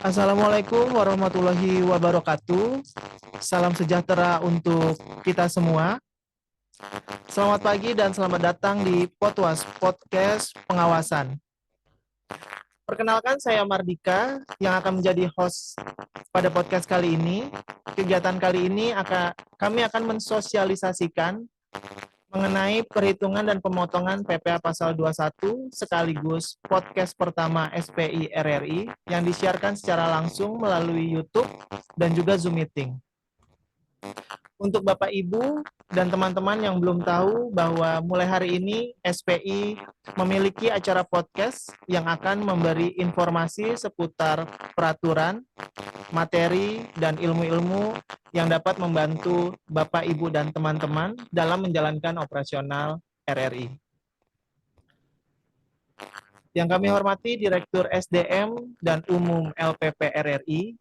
Assalamualaikum warahmatullahi wabarakatuh. Salam sejahtera untuk kita semua. Selamat pagi dan selamat datang di Potwas, Podcast Pengawasan. Perkenalkan, saya Mardika yang akan menjadi host pada podcast kali ini. Kegiatan kali ini kami akan mensosialisasikan mengenai perhitungan dan pemotongan PPh Pasal 21 sekaligus podcast pertama SPI RRI yang disiarkan secara langsung melalui YouTube dan juga Zoom Meeting. Untuk Bapak Ibu dan teman-teman yang belum tahu bahwa mulai hari ini SPI memiliki acara podcast yang akan memberi informasi seputar peraturan, materi, dan ilmu-ilmu yang dapat membantu Bapak, Ibu, dan teman-teman dalam menjalankan operasional RRI. Yang kami hormati Direktur SDM dan Umum LPP RRI,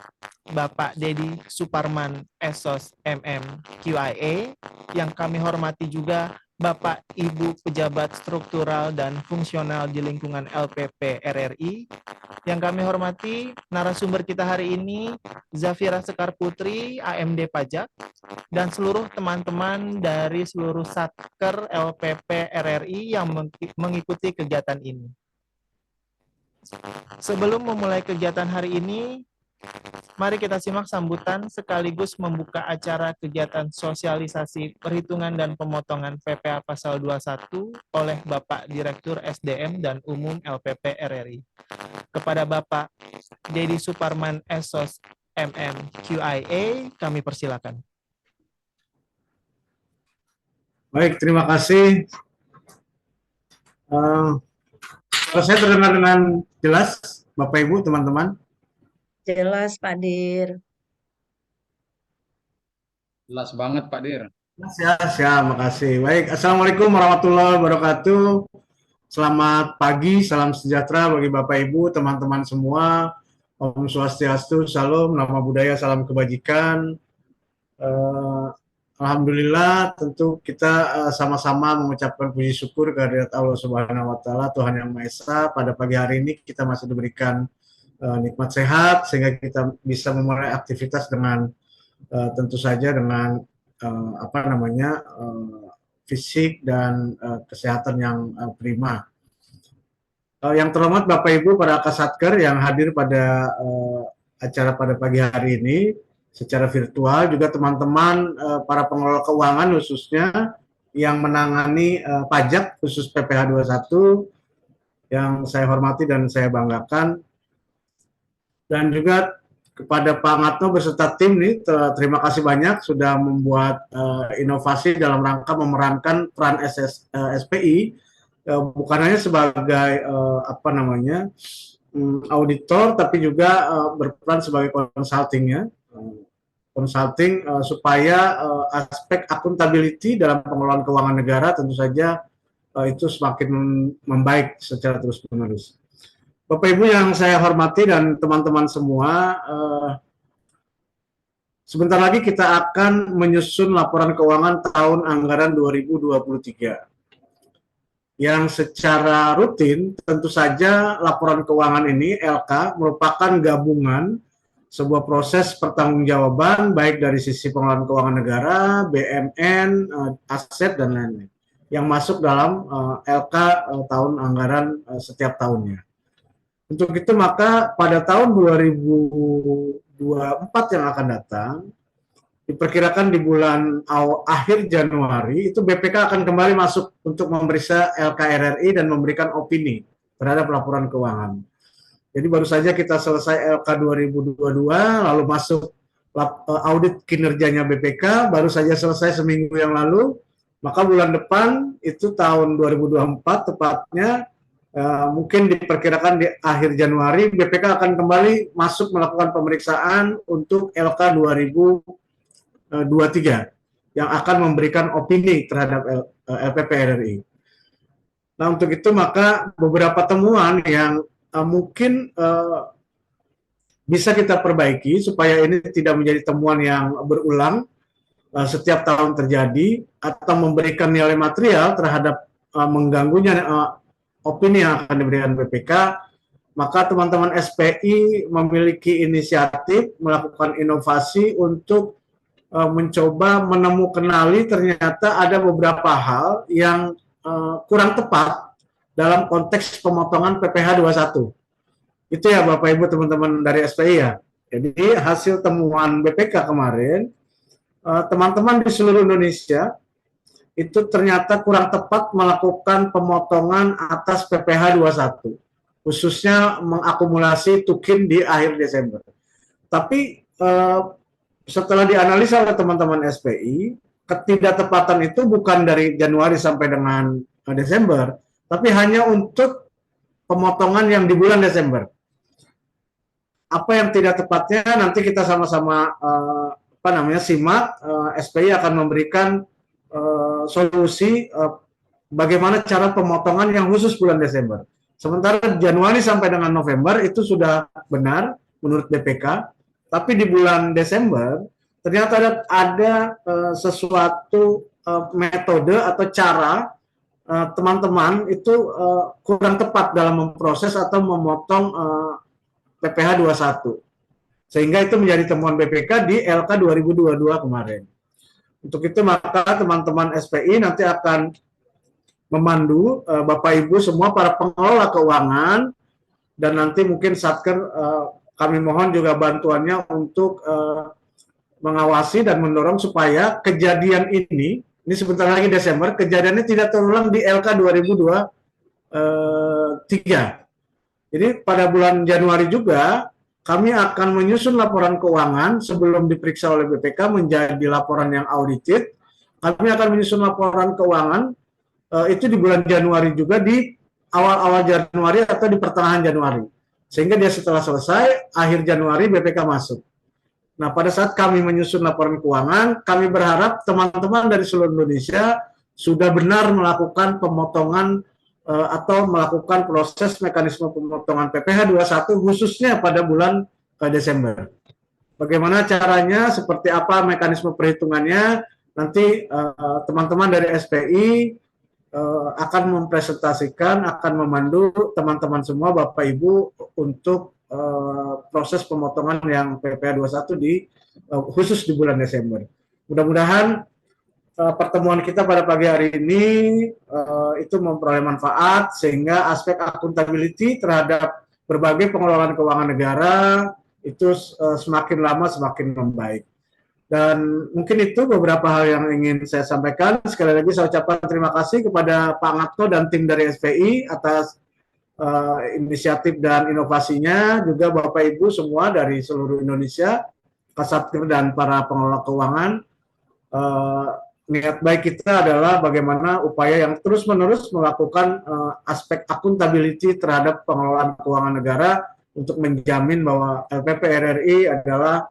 Bapak Dedi Suparman SOS MM QIA, yang kami hormati juga Bapak Ibu pejabat struktural dan fungsional di lingkungan LPP RRI, yang kami hormati narasumber kita hari ini Zafira Sekar Putri AMD Pajak, dan seluruh teman-teman dari seluruh Satker LPP RRI yang mengikuti kegiatan ini. Sebelum memulai kegiatan hari ini, mari kita simak sambutan sekaligus membuka acara kegiatan sosialisasi perhitungan dan pemotongan PPh Pasal 21 oleh Bapak Direktur SDM dan Umum LPP RRI. Kepada Bapak Dedi Suparman SOS MM QIA, kami persilakan. Baik, terima kasih. Kalau saya terdengar dengan jelas, Bapak Ibu, teman-teman? Jelas, Pak Dir. Jelas banget, Pak Dir. Siap, makasih. Baik, Assalamualaikum warahmatullahi wabarakatuh. Selamat pagi, salam sejahtera bagi Bapak Ibu, teman-teman semua. Om Swastiastu, Salam, Nama Budaya, Salam Kebajikan. Alhamdulillah, tentu kita sama-sama mengucapkan puji syukur kehadirat Allah Subhanahu wa Ta'ala, Tuhan Yang Maha Esa. Pada pagi hari ini kita masih diberikan nikmat sehat sehingga kita bisa memulai aktivitas dengan tentu saja dengan fisik dan kesehatan yang prima. Yang terhormat Bapak Ibu para Kasatker yang hadir pada acara pada pagi hari ini secara virtual, juga teman-teman para pengelola keuangan khususnya yang menangani pajak khusus PPh 21 yang saya hormati dan saya banggakan. Dan juga kepada Pak Ngatno beserta tim nih, terima kasih banyak sudah membuat inovasi dalam rangka memerankan peran SPI bukan hanya sebagai auditor, tapi juga berperan sebagai consulting supaya aspek akuntability dalam pengelolaan keuangan negara tentu saja itu semakin membaik secara terus-menerus. Bapak Ibu yang saya hormati dan teman-teman semua, sebentar lagi kita akan menyusun laporan keuangan tahun anggaran 2023. Yang secara rutin tentu saja laporan keuangan ini LK merupakan gabungan sebuah proses pertanggungjawaban baik dari sisi pengelolaan keuangan negara, BMN, aset dan lain-lain yang masuk dalam LK tahun anggaran setiap tahunnya. Untuk itu maka pada tahun 2024 yang akan datang, diperkirakan di bulan akhir Januari itu BPK akan kembali masuk untuk memeriksa LK RRI dan memberikan opini terhadap laporan keuangan. Jadi baru saja kita selesai LK 2022, lalu masuk audit kinerjanya BPK, baru saja selesai seminggu yang lalu, maka bulan depan itu tahun 2024 tepatnya, mungkin diperkirakan di akhir Januari, BPK akan kembali masuk melakukan pemeriksaan untuk LK 2023 yang akan memberikan opini terhadap LPP RRI. Nah, untuk itu maka beberapa temuan yang mungkin bisa kita perbaiki supaya ini tidak menjadi temuan yang berulang setiap tahun terjadi atau memberikan nilai material terhadap mengganggunya opini yang akan diberikan BPK, maka teman-teman SPI memiliki inisiatif melakukan inovasi untuk mencoba menemukan ternyata ada beberapa hal yang kurang tepat dalam konteks pemotongan PPh 21. Itu ya Bapak Ibu teman-teman dari SPI ya. Jadi hasil temuan BPK kemarin, teman-teman di seluruh Indonesia itu ternyata kurang tepat melakukan pemotongan atas PPh 21, khususnya mengakumulasi tukin di akhir Desember. Tapi setelah dianalisa oleh teman-teman SPI, ketidaktepatan itu bukan dari Januari sampai dengan Desember, tapi hanya untuk pemotongan yang di bulan Desember. Apa yang tidak tepatnya nanti kita sama-sama simak. SPI akan memberikan solusi bagaimana cara pemotongan yang khusus bulan Desember. Sementara Januari sampai dengan November itu sudah benar menurut BPK, tapi di bulan Desember ternyata ada sesuatu metode atau cara teman-teman itu kurang tepat dalam memproses atau memotong PPh 21. Sehingga itu menjadi temuan BPK di LK 2022 kemarin. Untuk itu maka teman-teman SPI nanti akan memandu Bapak Ibu semua para pengelola keuangan, dan nanti mungkin Satker kami mohon juga bantuannya untuk mengawasi dan mendorong supaya kejadian ini sebentar lagi Desember, kejadiannya tidak terulang di LK 2023. Jadi pada bulan Januari juga kami akan menyusun laporan keuangan sebelum diperiksa oleh BPK menjadi laporan yang audited. Kami akan menyusun laporan keuangan itu di bulan Januari juga, di awal-awal Januari atau di pertengahan Januari. Sehingga dia setelah selesai, akhir Januari BPK masuk. Nah, pada saat kami menyusun laporan keuangan, kami berharap teman-teman dari seluruh Indonesia sudah benar melakukan pemotongan atau melakukan proses mekanisme pemotongan PPh 21 khususnya pada bulan Desember. Bagaimana caranya, seperti apa mekanisme perhitungannya, nanti teman-teman dari SPI akan mempresentasikan, akan memandu teman-teman semua Bapak Ibu untuk proses pemotongan yang PPh 21 khusus di bulan Desember. Mudah-mudahan pertemuan kita pada pagi hari ini itu memperoleh manfaat sehingga aspek akuntability terhadap berbagai pengelolaan keuangan negara itu semakin lama semakin membaik. Dan mungkin itu beberapa hal yang ingin saya sampaikan. Sekali lagi saya ucapkan terima kasih kepada Pak Ngapto dan tim dari SPI atas inisiatif dan inovasinya, juga Bapak Ibu semua dari seluruh Indonesia, Kasatker dan para pengelola keuangan. Niat baik kita adalah bagaimana upaya yang terus-menerus melakukan aspek akuntability terhadap pengelolaan keuangan negara untuk menjamin bahwa LPP RRI adalah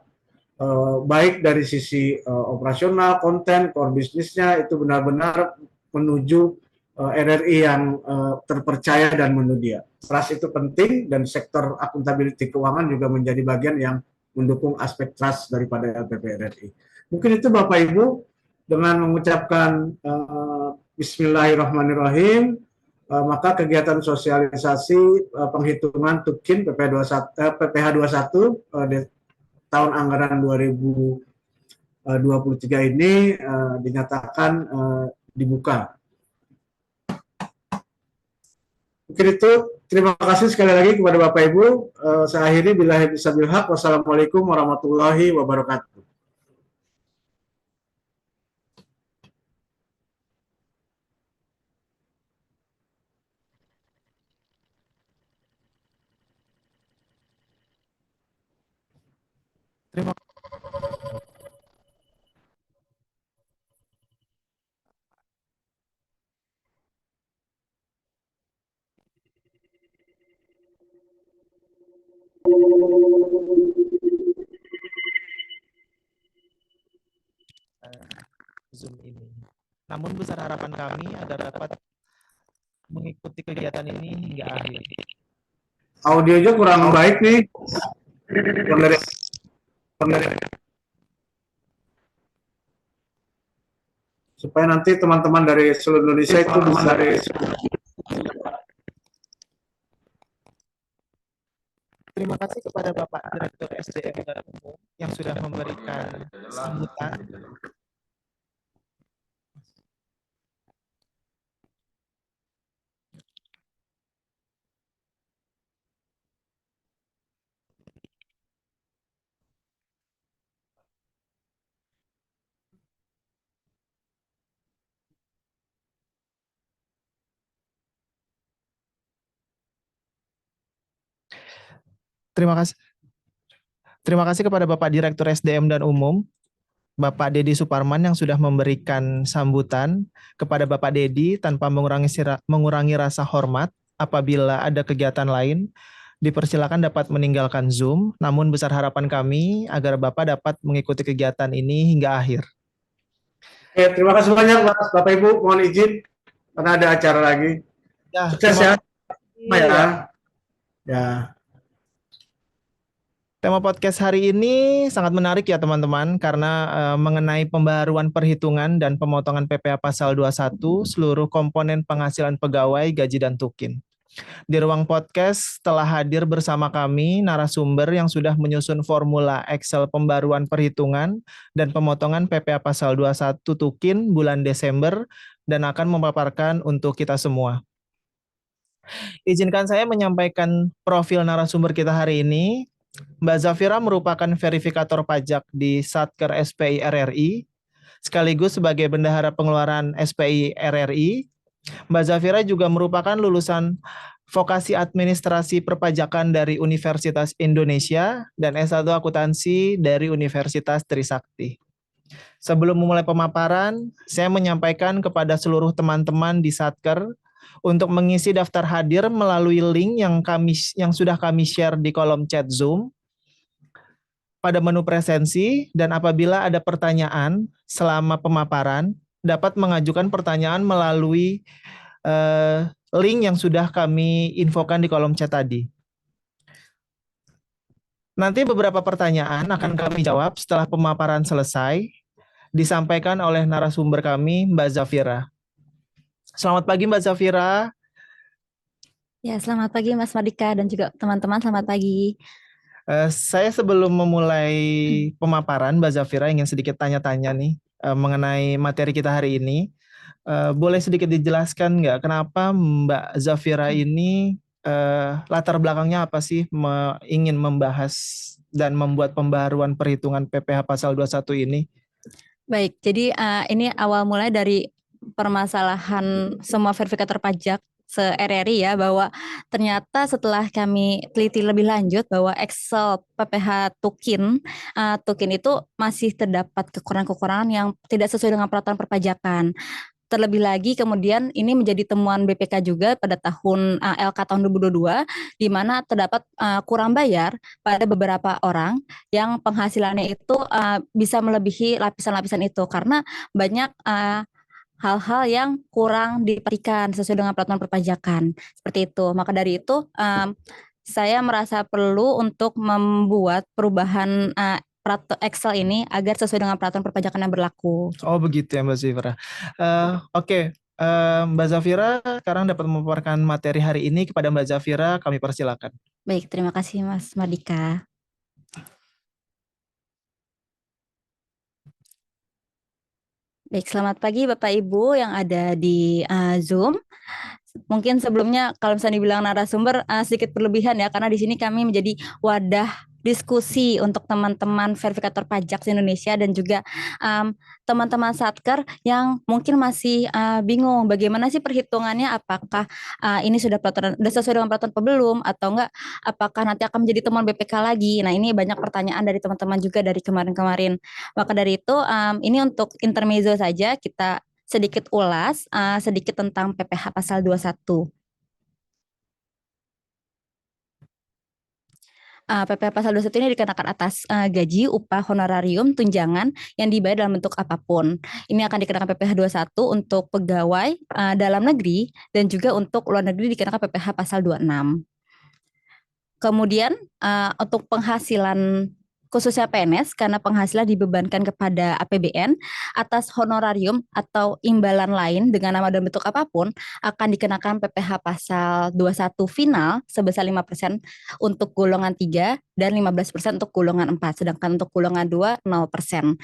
baik dari sisi operasional, konten, core bisnisnya itu benar-benar menuju RRI yang terpercaya dan mendunia. Trust itu penting dan sektor akuntability keuangan juga menjadi bagian yang mendukung aspek trust daripada LPP RRI. Mungkin itu Bapak Ibu. Dengan mengucapkan Bismillahirrahmanirrahim, maka kegiatan sosialisasi penghitungan tukin PPh 21 di tahun anggaran 2023 ini dinyatakan dibuka. Mungkin itu, terima kasih sekali lagi kepada Bapak Ibu. Saya akhiri billahi bisabil haq. Wassalamualaikum warahmatullahi wabarakatuh. Terima Zoom ini. Namun besar harapan kami agar dapat mengikuti kegiatan ini hingga akhir. Audionya kurang baik nih. Supaya nanti teman-teman dari seluruh Indonesia itu bisa kasih kepada Bapak Direktur SDM dan Umum yang sudah memberikan sambutan. Terima kasih. Terima kasih kepada Bapak Direktur SDM dan Umum, Bapak Dedi Suparman yang sudah memberikan sambutan. Kepada Bapak Dedi, tanpa mengurangi rasa hormat, apabila ada kegiatan lain, dipersilakan dapat meninggalkan Zoom. Namun besar harapan kami agar Bapak dapat mengikuti kegiatan ini hingga akhir. Oke, terima kasih banyak Mas, Bapak Ibu, mohon izin karena ada acara lagi. Ya, Sukses terima ya. kasih. Ya. Ya. Tema podcast hari ini sangat menarik ya teman-teman karena mengenai pembaruan perhitungan dan pemotongan PPh pasal 21 seluruh komponen penghasilan pegawai, gaji dan tukin. Di ruang podcast telah hadir bersama kami narasumber yang sudah menyusun formula Excel pembaruan perhitungan dan pemotongan PPh pasal 21 tukin bulan Desember dan akan memaparkan untuk kita semua. Izinkan saya menyampaikan profil narasumber kita hari ini. Mbak Zafira merupakan verifikator pajak di Satker SPI RRI, sekaligus sebagai bendahara pengeluaran SPI RRI. Mbak Zafira juga merupakan lulusan vokasi administrasi perpajakan dari Universitas Indonesia dan S1 akuntansi dari Universitas Trisakti. Sebelum memulai pemaparan, saya menyampaikan kepada seluruh teman-teman di Satker untuk mengisi daftar hadir melalui link yang sudah kami share di kolom chat Zoom pada menu presensi, dan apabila ada pertanyaan selama pemaparan, dapat mengajukan pertanyaan melalui link yang sudah kami infokan di kolom chat tadi. Nanti beberapa pertanyaan akan kami jawab setelah pemaparan selesai, disampaikan oleh narasumber kami, Mbak Zafira. Selamat pagi Mbak Zafira. Ya, selamat pagi Mas Mardika dan juga teman-teman, selamat pagi. Saya sebelum memulai pemaparan, Mbak Zafira ingin sedikit tanya-tanya nih mengenai materi kita hari ini. Boleh sedikit dijelaskan nggak kenapa Mbak Zafira ini latar belakangnya apa sih ingin membahas dan membuat pembaruan perhitungan PPh pasal 21 ini? Baik, jadi ini awal mulai dari permasalahan semua verifikator pajak se-RRI ya, bahwa ternyata setelah kami teliti lebih lanjut bahwa Excel PPh Tukin itu masih terdapat kekurangan-kekurangan yang tidak sesuai dengan peraturan perpajakan. Terlebih lagi kemudian ini menjadi temuan BPK juga pada tahun LK tahun 2022 di mana terdapat kurang bayar pada beberapa orang yang penghasilannya itu bisa melebihi lapisan-lapisan itu karena banyak hal-hal yang kurang diperhatikan sesuai dengan peraturan perpajakan seperti itu. Maka dari itu saya merasa perlu untuk membuat perubahan Excel ini agar sesuai dengan peraturan perpajakan yang berlaku. Oh begitu ya Mbak Zafira. Oke. Mbak Zafira sekarang dapat memaparkan materi hari ini. Kepada Mbak Zafira kami persilakan. Baik, terima kasih Mas Mardika. Baik, selamat pagi Bapak Ibu yang ada di Zoom. Mungkin sebelumnya kalau misalnya dibilang narasumber sedikit berlebihan ya, karena di sini kami menjadi wadah diskusi untuk teman-teman verifikator pajak di Indonesia dan juga teman-teman Satker yang mungkin masih bingung bagaimana sih perhitungannya, apakah ini sudah sesuai dengan peraturan apa belum atau enggak, apakah nanti akan menjadi temuan BPK lagi. Nah, ini banyak pertanyaan dari teman-teman juga dari kemarin-kemarin. Maka dari itu ini untuk intermezzo saja kita sedikit ulas sedikit tentang PPh pasal 21. PPh pasal 21 ini dikenakan atas gaji, upah, honorarium, tunjangan yang dibayar dalam bentuk apapun. Ini akan dikenakan PPh 21 untuk pegawai dalam negeri dan juga untuk luar negeri dikenakan PPh pasal 26. Kemudian untuk penghasilan khususnya PNS karena penghasilan dibebankan kepada APBN atas honorarium atau imbalan lain dengan nama dan bentuk apapun akan dikenakan PPh pasal 21 final sebesar 5% untuk golongan 3 dan 15% untuk golongan 4, sedangkan untuk golongan 2 0%.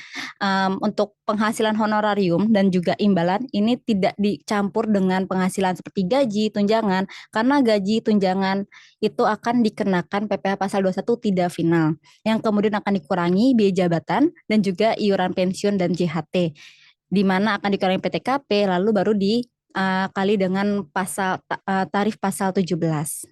Untuk penghasilan honorarium dan juga imbalan ini tidak dicampur dengan penghasilan seperti gaji, tunjangan, karena gaji, tunjangan itu akan dikenakan PPh pasal 21 tidak final, yang kemudian akan dikurangi biaya jabatan dan juga iuran pensiun dan JHT, di mana akan dikurangi PTKP lalu baru dikali dengan tarif pasal 17.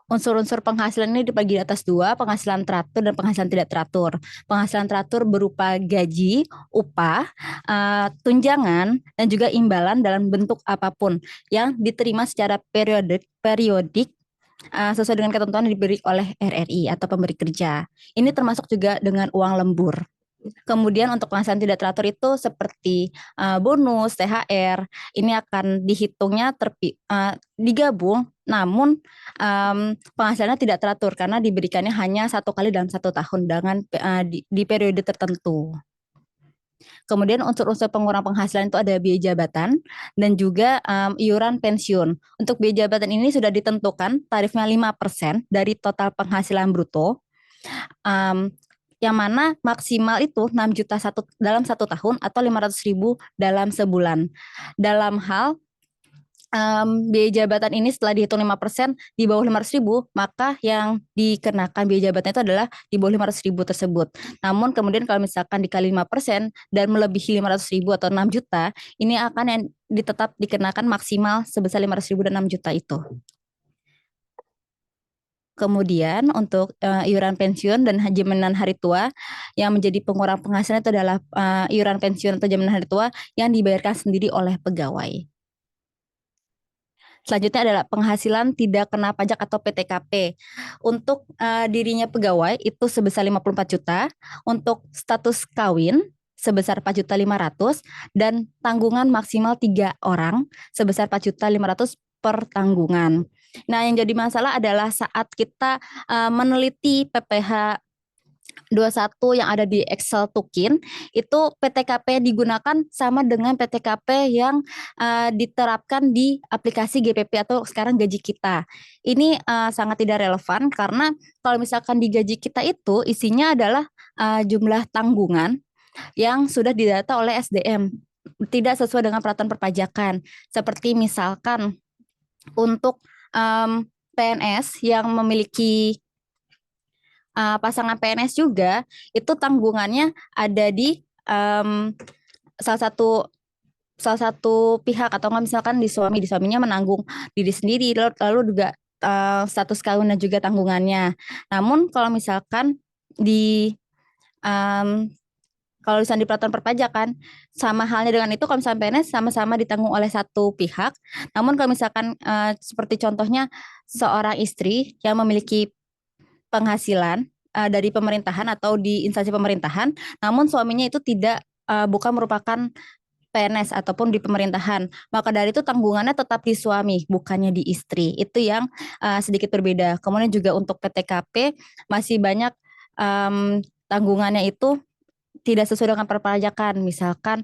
Unsur-unsur penghasilan ini dibagi di atas dua, penghasilan teratur dan penghasilan tidak teratur. Penghasilan teratur berupa gaji, upah, tunjangan, dan juga imbalan dalam bentuk apapun yang diterima secara periodik sesuai dengan ketentuan yang diberi oleh RRI atau pemberi kerja. Ini termasuk juga dengan uang lembur. Kemudian untuk penghasilan tidak teratur itu seperti bonus, THR, ini akan dihitungnya digabung, namun penghasilannya tidak teratur karena diberikannya hanya 1 kali dalam 1 tahun dengan di periode tertentu. Kemudian unsur-unsur pengurang penghasilan itu ada biaya jabatan dan juga iuran pensiun. Untuk biaya jabatan ini sudah ditentukan tarifnya 5% dari total penghasilan bruto. Yang mana maksimal itu 6 juta dalam 1 tahun atau 500.000 dalam sebulan. Dalam hal biaya jabatan ini setelah dihitung 5% di bawah 500.000, maka yang dikenakan biaya jabatan itu adalah di bawah 500.000 tersebut. Namun kemudian kalau misalkan dikali 5% dan melebihi 500.000 atau 6 juta, ini akan yang tetap dikenakan maksimal sebesar 500.000 dan 6 juta itu. Kemudian untuk iuran pensiun dan jaminan hari tua yang menjadi pengurang penghasilan itu adalah iuran pensiun atau jaminan hari tua yang dibayarkan sendiri oleh pegawai. Selanjutnya adalah penghasilan tidak kena pajak atau PTKP. Untuk dirinya pegawai itu sebesar 54 juta, untuk status kawin sebesar 4.500.000 dan tanggungan maksimal 3 orang sebesar 4.500.000 per tanggungan. Nah, yang jadi masalah adalah saat kita meneliti PPh 21 yang ada di Excel Tukin, itu PTKP digunakan sama dengan PTKP yang diterapkan di aplikasi GPP atau sekarang gaji kita. Ini sangat tidak relevan karena kalau misalkan di gaji kita itu isinya adalah jumlah tanggungan yang sudah didata oleh SDM, tidak sesuai dengan peraturan perpajakan. Seperti misalkan untuk PNS yang memiliki pasangan PNS juga, itu tanggungannya ada di salah satu pihak, atau nggak misalkan di suaminya menanggung diri sendiri, lalu juga status kawinnya juga tanggungannya. Namun kalau misalkan kalau misalnya di peraturan perpajakan, sama halnya dengan itu, kalau misalnya PNS sama-sama ditanggung oleh satu pihak. Namun kalau misalkan seperti contohnya seorang istri yang memiliki penghasilan dari pemerintahan atau di instansi pemerintahan, namun suaminya itu bukan merupakan PNS ataupun di pemerintahan, maka dari itu tanggungannya tetap di suami, bukannya di istri. Itu yang sedikit berbeda. Kemudian juga untuk PTKP masih banyak tanggungannya itu tidak sesuai dengan perpajakan. Misalkan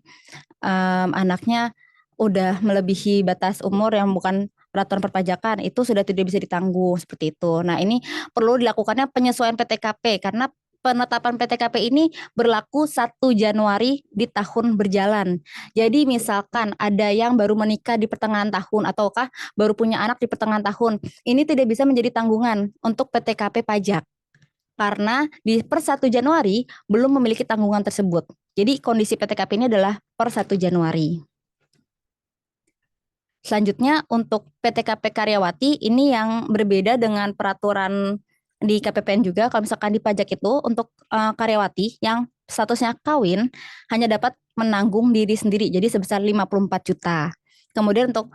anaknya udah melebihi batas umur yang bukan peraturan perpajakan, itu sudah tidak bisa ditanggung seperti itu. Nah, ini perlu dilakukannya penyesuaian PTKP karena penetapan PTKP ini berlaku 1 Januari di tahun berjalan. Jadi misalkan ada yang baru menikah di pertengahan tahun ataukah baru punya anak di pertengahan tahun, ini tidak bisa menjadi tanggungan untuk PTKP pajak karena di per 1 Januari belum memiliki tanggungan tersebut. Jadi kondisi PTKP ini adalah per 1 Januari. Selanjutnya untuk PTKP karyawati ini yang berbeda dengan peraturan di KPPN juga. Kalau misalkan di pajak itu untuk karyawati yang statusnya kawin hanya dapat menanggung diri sendiri, jadi sebesar 54 juta. Kemudian untuk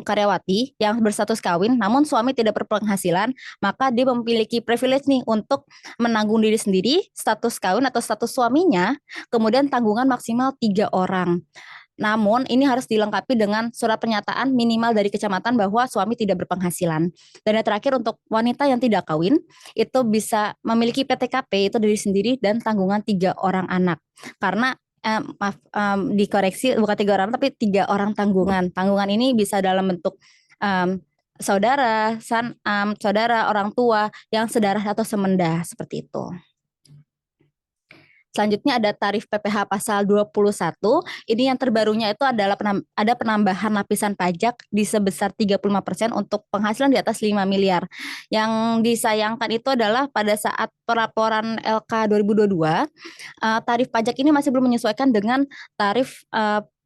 karyawati yang berstatus kawin namun suami tidak berpenghasilan, maka dia memiliki privilege nih untuk menanggung diri sendiri, status kawin atau status suaminya, kemudian tanggungan maksimal 3 orang. Namun ini harus dilengkapi dengan surat pernyataan minimal dari kecamatan bahwa suami tidak berpenghasilan. Dan yang terakhir untuk wanita yang tidak kawin itu bisa memiliki PTKP itu diri sendiri dan tanggungan 3 orang anak. Karena maaf, dikoreksi bukan 3 orang tapi 3 orang tanggungan. Tanggungan ini bisa dalam bentuk saudara, saudara, orang tua yang sedarah atau semenda seperti itu. Selanjutnya ada tarif PPh pasal 21. Ini yang terbarunya itu adalah ada penambahan lapisan pajak di sebesar 35% untuk penghasilan di atas 5 miliar. Yang disayangkan itu adalah pada saat pelaporan LK 2022, tarif pajak ini masih belum menyesuaikan dengan tarif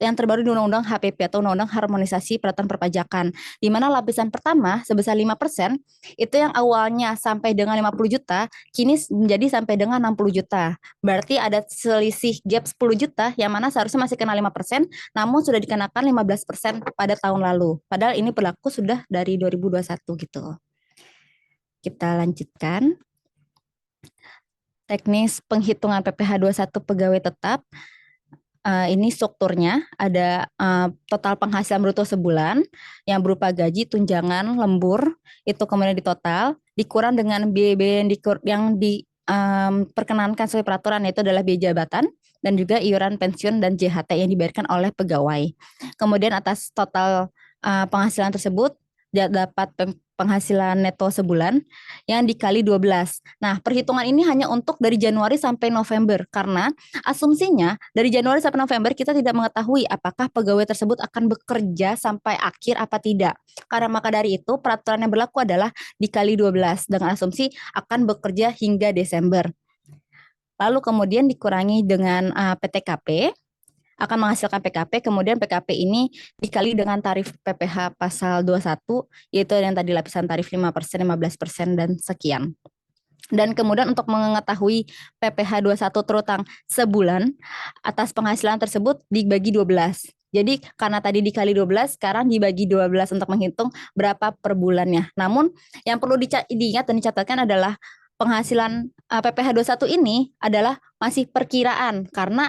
yang terbaru di Undang-Undang HPP atau Undang-Undang Harmonisasi Peraturan Perpajakan, di mana lapisan pertama sebesar 5% itu yang awalnya sampai dengan 50 juta, kini menjadi sampai dengan 60 juta. Berarti ada selisih gap 10 juta yang mana seharusnya masih kena 5%, namun sudah dikenakan 15% pada tahun lalu. Padahal ini berlaku sudah dari 2021 gitu. Kita lanjutkan. Teknis penghitungan PPh 21 pegawai tetap. Ini strukturnya ada total penghasilan bruto sebulan yang berupa gaji, tunjangan, lembur, itu kemudian ditotal, dikurang dengan biaya yang diperkenankan sesuai peraturan, yaitu adalah biaya jabatan dan juga iuran pensiun dan JHT yang dibayarkan oleh pegawai. Kemudian atas total penghasilan tersebut dapat penghasilan neto sebulan yang dikali 12. Nah, perhitungan ini hanya untuk dari Januari sampai November karena asumsinya dari Januari sampai November kita tidak mengetahui apakah pegawai tersebut akan bekerja sampai akhir apa tidak. Karena maka dari itu peraturan yang berlaku adalah dikali 12 dengan asumsi akan bekerja hingga Desember. Lalu kemudian dikurangi dengan PTKP akan menghasilkan PKP, kemudian PKP ini dikali dengan tarif PPh pasal 21, yaitu yang tadi lapisan tarif 5%, 15%, dan sekian. Dan kemudian untuk mengetahui PPh 21 terutang sebulan, atas penghasilan tersebut dibagi 12. Jadi karena tadi dikali 12, sekarang dibagi 12 untuk menghitung berapa per bulannya. Namun yang perlu diingat dan dicatatkan adalah penghasilan PPh 21 ini adalah masih perkiraan karena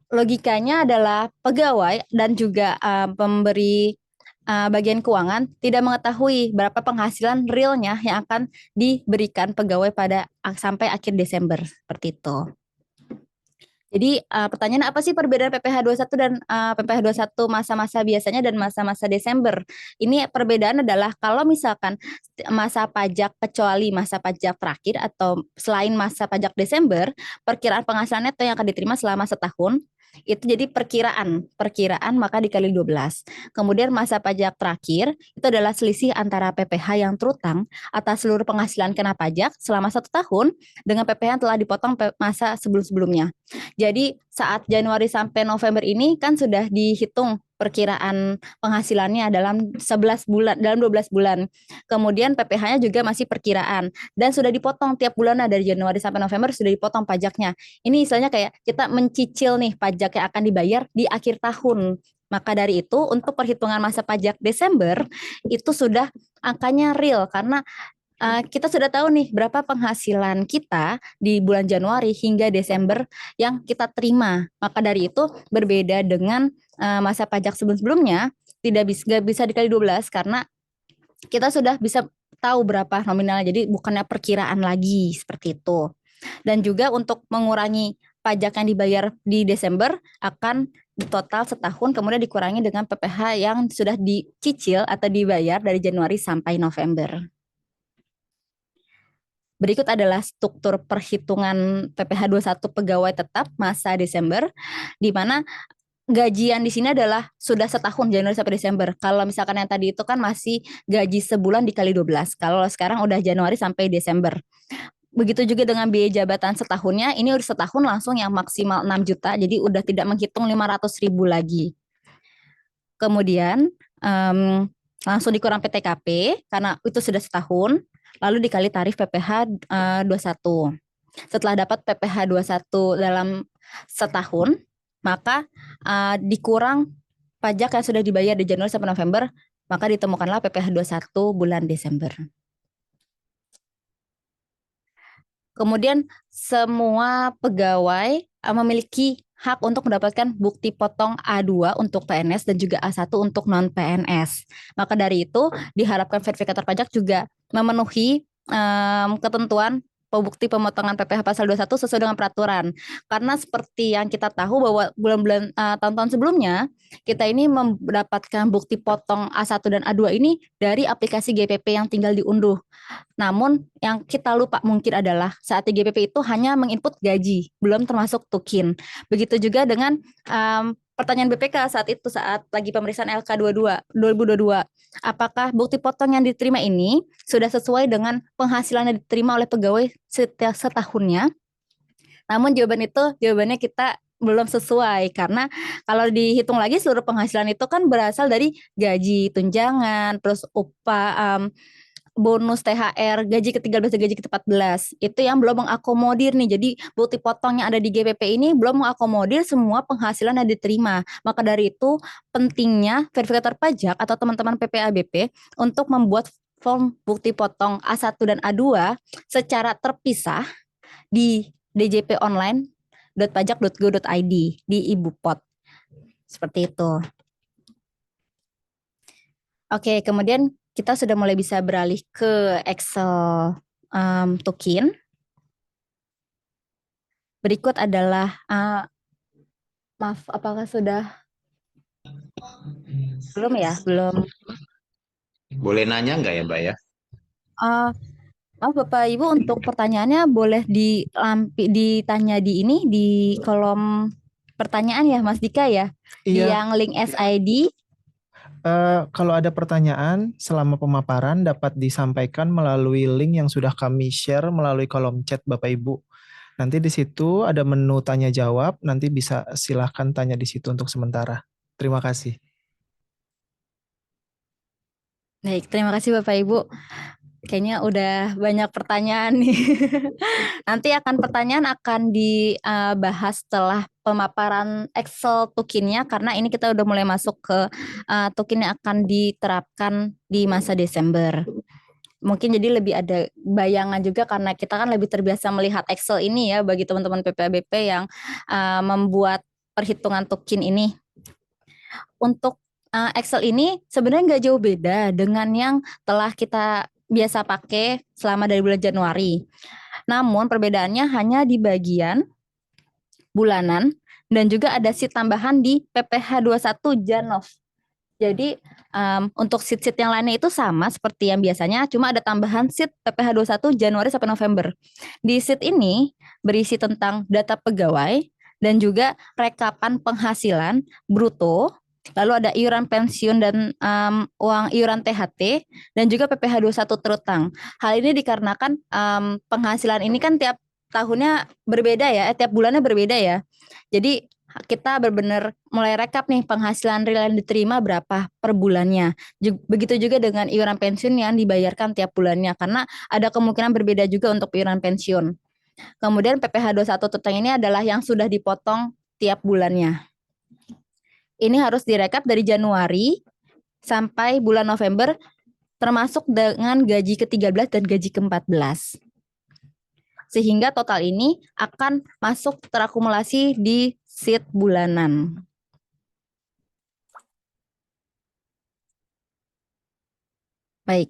logikanya adalah pegawai dan juga pemberi bagian keuangan tidak mengetahui berapa penghasilan realnya yang akan diberikan pegawai pada sampai akhir Desember seperti itu. Jadi pertanyaan apa sih perbedaan PPh 21 dan PPh 21 masa-masa biasanya dan masa-masa Desember? Ini perbedaan adalah kalau misalkan masa pajak kecuali masa pajak terakhir atau selain masa pajak Desember, perkiraan penghasilan neto yang akan diterima selama setahun itu jadi perkiraan maka dikali 12. Kemudian masa pajak terakhir itu adalah selisih antara PPh yang terutang atas seluruh penghasilan kena pajak selama 1 tahun dengan PPh yang telah dipotong masa sebelum-sebelumnya. Jadi saat Januari sampai November ini kan sudah dihitung perkiraan penghasilannya dalam 11 bulan, dalam 12 bulan. Kemudian PPh-nya juga masih perkiraan dan sudah dipotong tiap bulannya dari Januari sampai November sudah dipotong pajaknya. Ini istilahnya kayak kita mencicil nih pajak yang akan dibayar di akhir tahun. Maka dari itu untuk perhitungan masa pajak Desember itu sudah angkanya real karena kita sudah tahu nih berapa penghasilan kita di bulan Januari hingga Desember yang kita terima. Maka dari itu berbeda dengan masa pajak sebelum-sebelumnya tidak bisa dikali 12 karena kita sudah bisa tahu berapa nominalnya. Jadi bukannya perkiraan lagi seperti itu. Dan juga untuk mengurangi pajak yang dibayar di Desember akan total setahun kemudian dikurangi dengan PPh yang sudah dicicil atau dibayar dari Januari sampai November. Berikut adalah struktur perhitungan PPh 21 pegawai tetap masa Desember, di mana gajian di sini adalah sudah setahun Januari sampai Desember. Kalau misalkan yang tadi itu kan masih gaji sebulan dikali 12. Kalau sekarang udah Januari sampai Desember. Begitu juga dengan biaya jabatan setahunnya, ini udah setahun langsung yang maksimal 6 juta, jadi udah tidak menghitung 500.000 lagi. Kemudian langsung dikurang PTKP karena itu sudah setahun. Lalu dikali tarif PPh 21. Setelah dapat PPh 21 dalam setahun, maka dikurang pajak yang sudah dibayar di Januari sampai November, maka ditemukanlah PPh 21 bulan Desember. Kemudian semua pegawai memiliki hak untuk mendapatkan bukti potong A2 untuk PNS dan juga A1 untuk non-PNS. Maka dari itu diharapkan verifikator pajak juga memenuhi ketentuan bukti pemotongan PPh pasal 21 sesuai dengan peraturan. Karena seperti yang kita tahu bahwa bulan-bulan tahun-tahun sebelumnya kita ini mendapatkan bukti potong A1 dan A2 ini dari aplikasi GPP yang tinggal diunduh. Namun yang kita lupa mungkin adalah saat di GPP itu hanya menginput gaji, belum termasuk tukin. Begitu juga dengan pertanyaan BPK saat itu saat lagi pemeriksaan LK 2022. Apakah bukti potong yang diterima ini sudah sesuai dengan penghasilan yang diterima oleh pegawai setiap setahunnya? Namun jawabannya kita belum sesuai karena kalau dihitung lagi seluruh penghasilan itu kan berasal dari gaji, tunjangan, terus upah, bonus THR, gaji ke-13 dan gaji ke-14. Itu yang belum mengakomodir nih. Jadi bukti potong yang ada di GPP ini belum mengakomodir semua penghasilan yang diterima. Maka dari itu pentingnya verifikator pajak atau teman-teman PPABP untuk membuat form bukti potong A1 dan A2 secara terpisah di djponline.pajak.go.id di Ibu Pot. Seperti itu. Oke, kemudian kita sudah mulai bisa beralih ke Excel token. Berikut adalah, maaf, apakah sudah? Belum ya? Belum. Boleh nanya nggak ya, Mbak ya? Maaf Bapak Ibu, untuk pertanyaannya boleh ditanya di ini, di kolom pertanyaan ya Mas Dika ya? Di Iya, yang link SID. kalau ada pertanyaan selama pemaparan dapat disampaikan melalui link yang sudah kami share melalui kolom chat Bapak Ibu. Nanti di situ ada menu tanya jawab, nanti bisa silahkan tanya di situ untuk sementara. Terima kasih. Baik, terima kasih Bapak Ibu. Kayaknya udah banyak pertanyaan nih. Nanti pertanyaan akan dibahas setelah pemaparan Excel tokennya karena ini kita udah mulai masuk ke token yang akan diterapkan di masa Desember. Mungkin jadi lebih ada bayangan juga karena kita kan lebih terbiasa melihat Excel ini ya bagi teman-teman PPABP yang membuat perhitungan token ini. Untuk Excel ini sebenarnya nggak jauh beda dengan yang telah kita biasa pakai selama dari bulan Januari. Namun perbedaannya hanya di bagian bulanan dan juga ada sheet tambahan di PPh 21 Janov. Jadi untuk sheet-sheet yang lainnya itu sama seperti yang biasanya, cuma ada tambahan sheet PPh 21 Januari sampai November. Di sheet ini berisi tentang data pegawai dan juga rekapan penghasilan bruto, lalu ada iuran pensiun dan uang iuran THT, dan juga PPh 21 terutang. Hal ini dikarenakan penghasilan ini kan tiap tahunnya berbeda ya, tiap bulannya berbeda ya. Jadi kita benar-benar mulai rekap nih penghasilan real yang diterima berapa per bulannya. Begitu juga dengan iuran pensiun yang dibayarkan tiap bulannya karena ada kemungkinan berbeda juga untuk iuran pensiun. Kemudian PPh 21 terutang ini adalah yang sudah dipotong tiap bulannya. Ini harus direkap dari Januari sampai bulan November termasuk dengan gaji ke-13 dan gaji ke-14. Sehingga total ini akan masuk terakumulasi di sheet bulanan. Baik,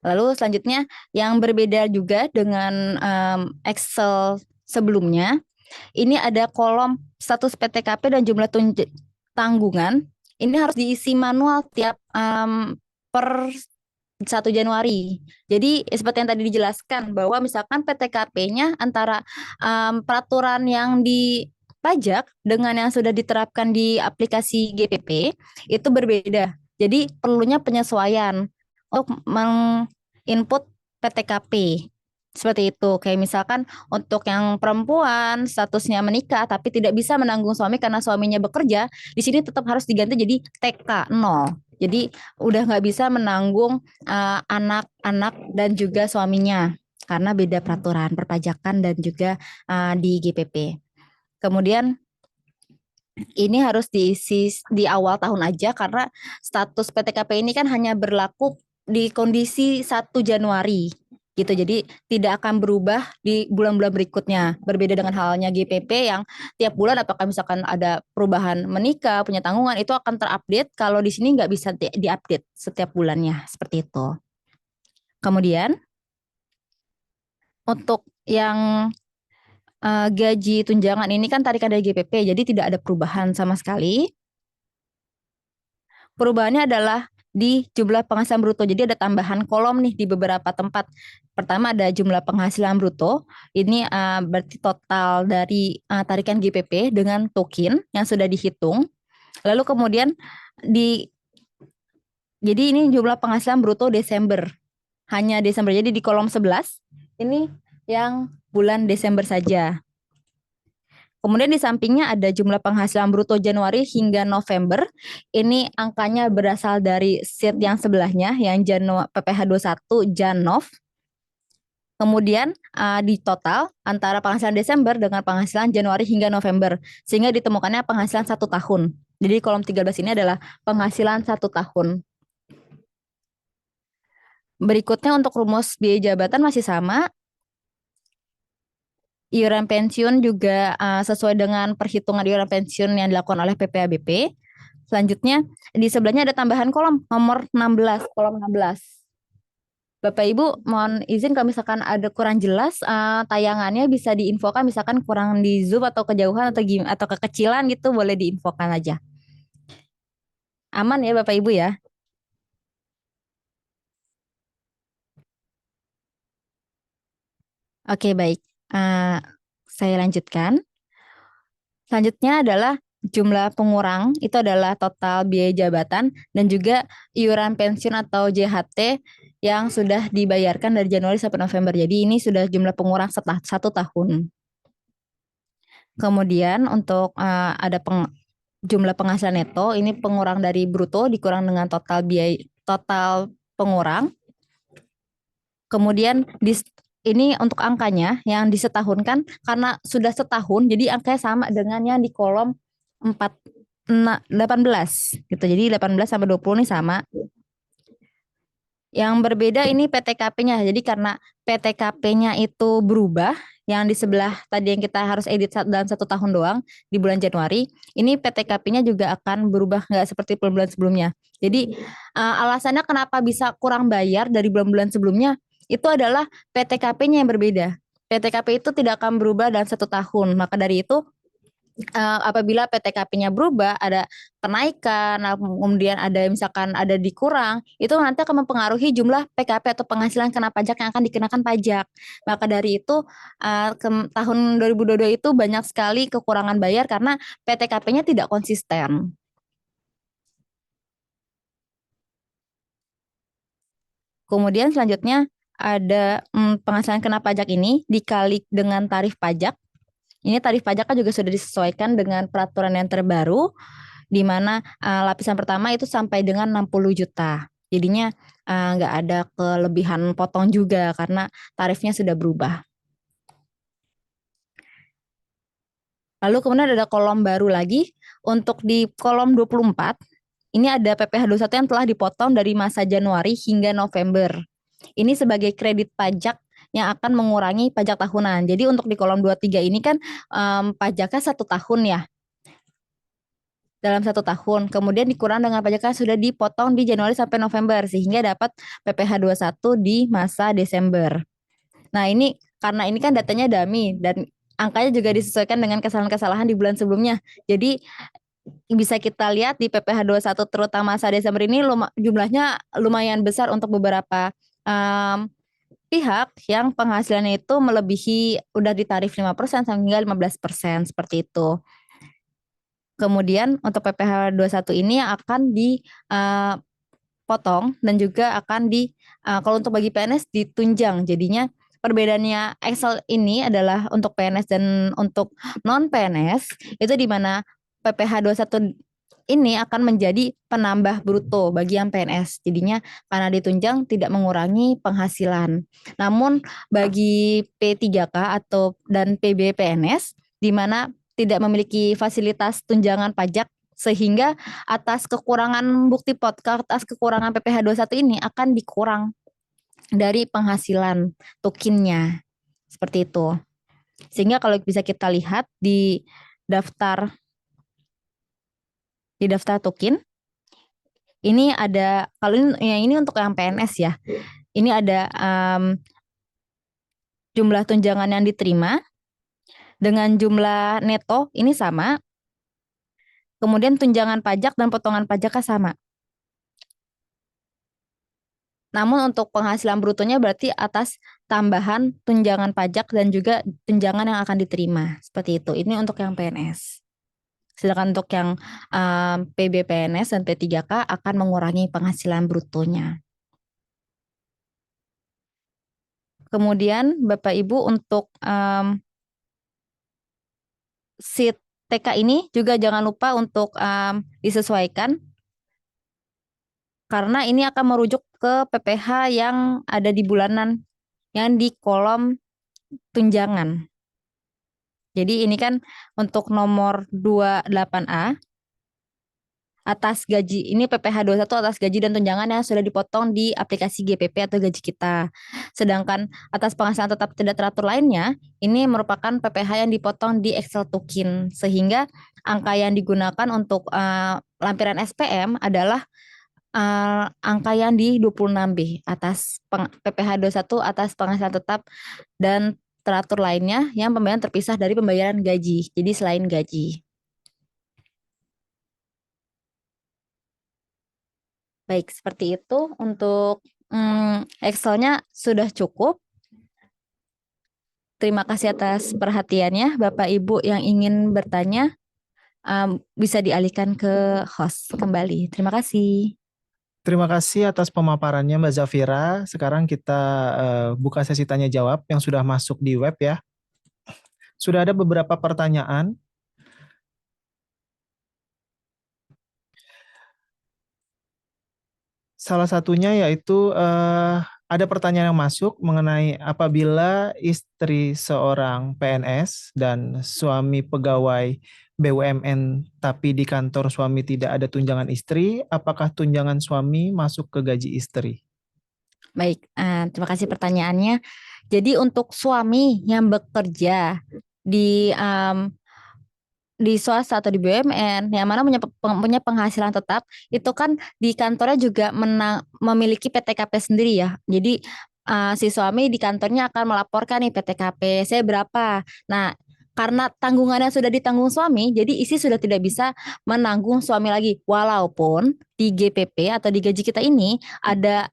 lalu selanjutnya yang berbeda juga dengan Excel sebelumnya, ini ada kolom status PTKP dan jumlah tanggungan. Ini harus diisi manual tiap per 1 Januari. Jadi seperti yang tadi dijelaskan bahwa misalkan PTKP-nya antara peraturan yang di pajak dengan yang sudah diterapkan di aplikasi GPP itu berbeda. Jadi perlunya penyesuaian untuk menginput PTKP. Seperti itu. Kayak misalkan untuk yang perempuan statusnya menikah tapi tidak bisa menanggung suami karena suaminya bekerja, di sini tetap harus diganti jadi TK 0. Jadi udah nggak bisa menanggung anak-anak dan juga suaminya karena beda peraturan perpajakan dan juga di GPP. Kemudian ini harus diisi di awal tahun aja karena status PTKP ini kan hanya berlaku di kondisi 1 Januari. gitu. Jadi tidak akan berubah di bulan-bulan berikutnya. Berbeda dengan halnya GPP yang tiap bulan apakah misalkan ada perubahan menikah, punya tanggungan, itu akan terupdate. Kalau di sini nggak bisa diupdate setiap bulannya, seperti itu. Kemudian untuk yang gaji tunjangan ini kan tarikan dari GPP, jadi tidak ada perubahan sama sekali. Perubahannya adalah di jumlah penghasilan bruto. Jadi ada tambahan kolom nih di beberapa tempat. Pertama ada jumlah penghasilan bruto. Ini berarti total dari tarikan GPP dengan token yang sudah dihitung. Lalu kemudian jadi ini jumlah penghasilan bruto Desember. Hanya Desember. Jadi di kolom 11 ini yang bulan Desember saja. Kemudian di sampingnya ada jumlah penghasilan bruto Januari hingga November. Ini angkanya berasal dari sheet yang sebelahnya, yang PPh 21 Janov. Kemudian di total antara penghasilan Desember dengan penghasilan Januari hingga November. Sehingga ditemukannya penghasilan 1 tahun. Jadi kolom 13 ini adalah penghasilan 1 tahun. Berikutnya untuk rumus biaya jabatan masih sama. Iuran pensiun juga sesuai dengan perhitungan iuran pensiun yang dilakukan oleh PPABP. Selanjutnya di sebelahnya ada tambahan kolom nomor 16, kolom 16. Bapak Ibu mohon izin kalau misalkan ada kurang jelas tayangannya bisa diinfokan, misalkan kurang di zoom atau kejauhan atau kekecilan gitu, boleh diinfokan aja. Aman ya Bapak Ibu ya? Oke, baik. Saya lanjutkan. Selanjutnya adalah jumlah pengurang, itu adalah total biaya jabatan dan juga iuran pensiun atau JHT yang sudah dibayarkan dari Januari sampai November. Jadi ini sudah jumlah pengurang setelah 1 tahun. Kemudian untuk ada jumlah penghasilan neto, ini pengurang dari bruto dikurang dengan total biaya total pengurang. Kemudian ini untuk angkanya yang disetahunkan karena sudah setahun, jadi angkanya sama dengan yang di kolom 18 gitu. Jadi 18 sampai 20 ini sama. Yang berbeda ini PTKP-nya. Jadi karena PTKP-nya itu berubah, yang di sebelah tadi yang kita harus edit dalam 1 tahun doang di bulan Januari, ini PTKP-nya juga akan berubah, nggak seperti bulan sebelumnya. Jadi alasannya kenapa bisa kurang bayar dari bulan-bulan sebelumnya, itu adalah PTKP-nya yang berbeda. PTKP itu tidak akan berubah dalam 1 tahun. Maka dari itu apabila PTKP-nya berubah, ada kenaikan, kemudian ada misalkan ada dikurang, itu nanti akan mempengaruhi jumlah PKP atau penghasilan kena pajak yang akan dikenakan pajak. Maka dari itu tahun 2022 itu banyak sekali kekurangan bayar karena PTKP-nya tidak konsisten. Kemudian selanjutnya ada penghasilan kena pajak ini dikali dengan tarif pajak. Ini tarif pajaknya juga sudah disesuaikan dengan peraturan yang terbaru, di mana lapisan pertama itu sampai dengan 60 juta. Jadinya nggak ada kelebihan potong juga karena tarifnya sudah berubah. Lalu kemudian ada kolom baru lagi. Untuk di kolom 24, ini ada PPh 21 yang telah dipotong dari masa Januari hingga November. Ini sebagai kredit pajak yang akan mengurangi pajak tahunan. Jadi untuk di kolom 23 ini kan pajaknya 1 tahun ya. Dalam 1 tahun. Kemudian dikurang dengan pajaknya sudah dipotong di Januari sampai November. Sehingga dapat PPh 21 di masa Desember. Nah ini karena ini kan datanya dummy dan angkanya juga disesuaikan dengan kesalahan-kesalahan di bulan sebelumnya. Jadi bisa kita lihat di PPh 21 terutama masa Desember ini jumlahnya lumayan besar untuk beberapa pihak yang penghasilannya itu melebihi udah di tarif 5% hingga 15% seperti itu. Kemudian untuk PPh 21 ini akan dipotong dan juga akan kalau untuk bagi PNS ditunjang. Jadinya perbedaannya Excel ini adalah untuk PNS dan untuk non PNS itu di mana PPh 21 ini akan menjadi penambah bruto bagi yang PNS. Jadinya karena ditunjang tidak mengurangi penghasilan. Namun bagi P3K dan PB PNS di mana tidak memiliki fasilitas tunjangan pajak sehingga atas kekurangan bukti atas kekurangan PPh 21 ini akan dikurang dari penghasilan tukinnya. Seperti itu. Sehingga kalau bisa kita lihat di daftar tukin, ini ada, kalau ini untuk yang PNS ya, ini ada jumlah tunjangan yang diterima dengan jumlah neto ini sama, kemudian tunjangan pajak dan potongan pajaknya sama. Namun untuk penghasilan brutonya berarti atas tambahan tunjangan pajak dan juga tunjangan yang akan diterima. Seperti itu. Ini untuk yang PNS. Sedangkan untuk yang PBPNS dan P3K akan mengurangi penghasilan brutonya. Kemudian Bapak Ibu untuk sheet TK ini juga jangan lupa untuk disesuaikan, karena ini akan merujuk ke PPh yang ada di bulanan yang di kolom tunjangan. Jadi ini kan untuk nomor 28A atas gaji, ini PPh 21 atas gaji dan tunjangan yang sudah dipotong di aplikasi GPP atau gaji kita. Sedangkan atas penghasilan tetap tidak teratur lainnya, ini merupakan PPh yang dipotong di Excel Tukin. Sehingga angka yang digunakan untuk lampiran SPM adalah angka yang di 26B atas PPh 21 atas penghasilan tetap dan teratur lainnya yang pembayaran terpisah dari pembayaran gaji. Jadi selain gaji. Baik, seperti itu untuk Excel-nya sudah cukup. Terima kasih atas perhatiannya. Bapak Ibu yang ingin bertanya bisa dialihkan ke host kembali. Terima kasih. Terima kasih atas pemaparannya Mbak Zafira. Sekarang kita buka sesi tanya jawab yang sudah masuk di web ya. Sudah ada beberapa pertanyaan. Salah satunya yaitu ada pertanyaan yang masuk mengenai apabila istri seorang PNS dan suami pegawai BUMN tapi di kantor suami tidak ada tunjangan istri, apakah tunjangan suami masuk ke gaji istri? Baik, terima kasih pertanyaannya. Jadi untuk suami yang bekerja di swasta atau di BUMN yang mana punya penghasilan tetap, itu kan di kantornya juga memiliki PTKP sendiri ya. Jadi si suami di kantornya akan melaporkan nih PTKP saya berapa. Nah, karena tanggungannya sudah ditanggung suami, jadi istri sudah tidak bisa menanggung suami lagi. Walaupun di GPP atau di gaji kita ini ada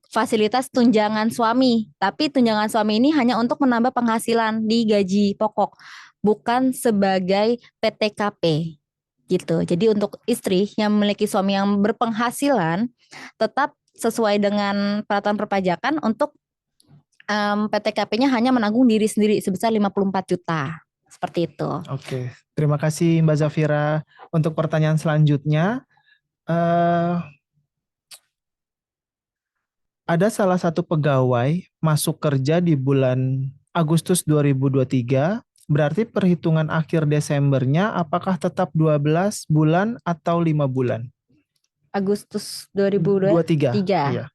fasilitas tunjangan suami, tapi tunjangan suami ini hanya untuk menambah penghasilan di gaji pokok, bukan sebagai PTKP gitu. Jadi untuk istri yang memiliki suami yang berpenghasilan tetap sesuai dengan peraturan perpajakan untuk PTKP-nya hanya menanggung diri sendiri sebesar 54 juta. Seperti itu. Oke, terima kasih Mbak Zafira. Untuk pertanyaan selanjutnya, ada salah satu pegawai masuk kerja di bulan Agustus 2023, berarti perhitungan akhir Desembernya apakah tetap 12 bulan atau 5 bulan? Agustus 2023. Iya.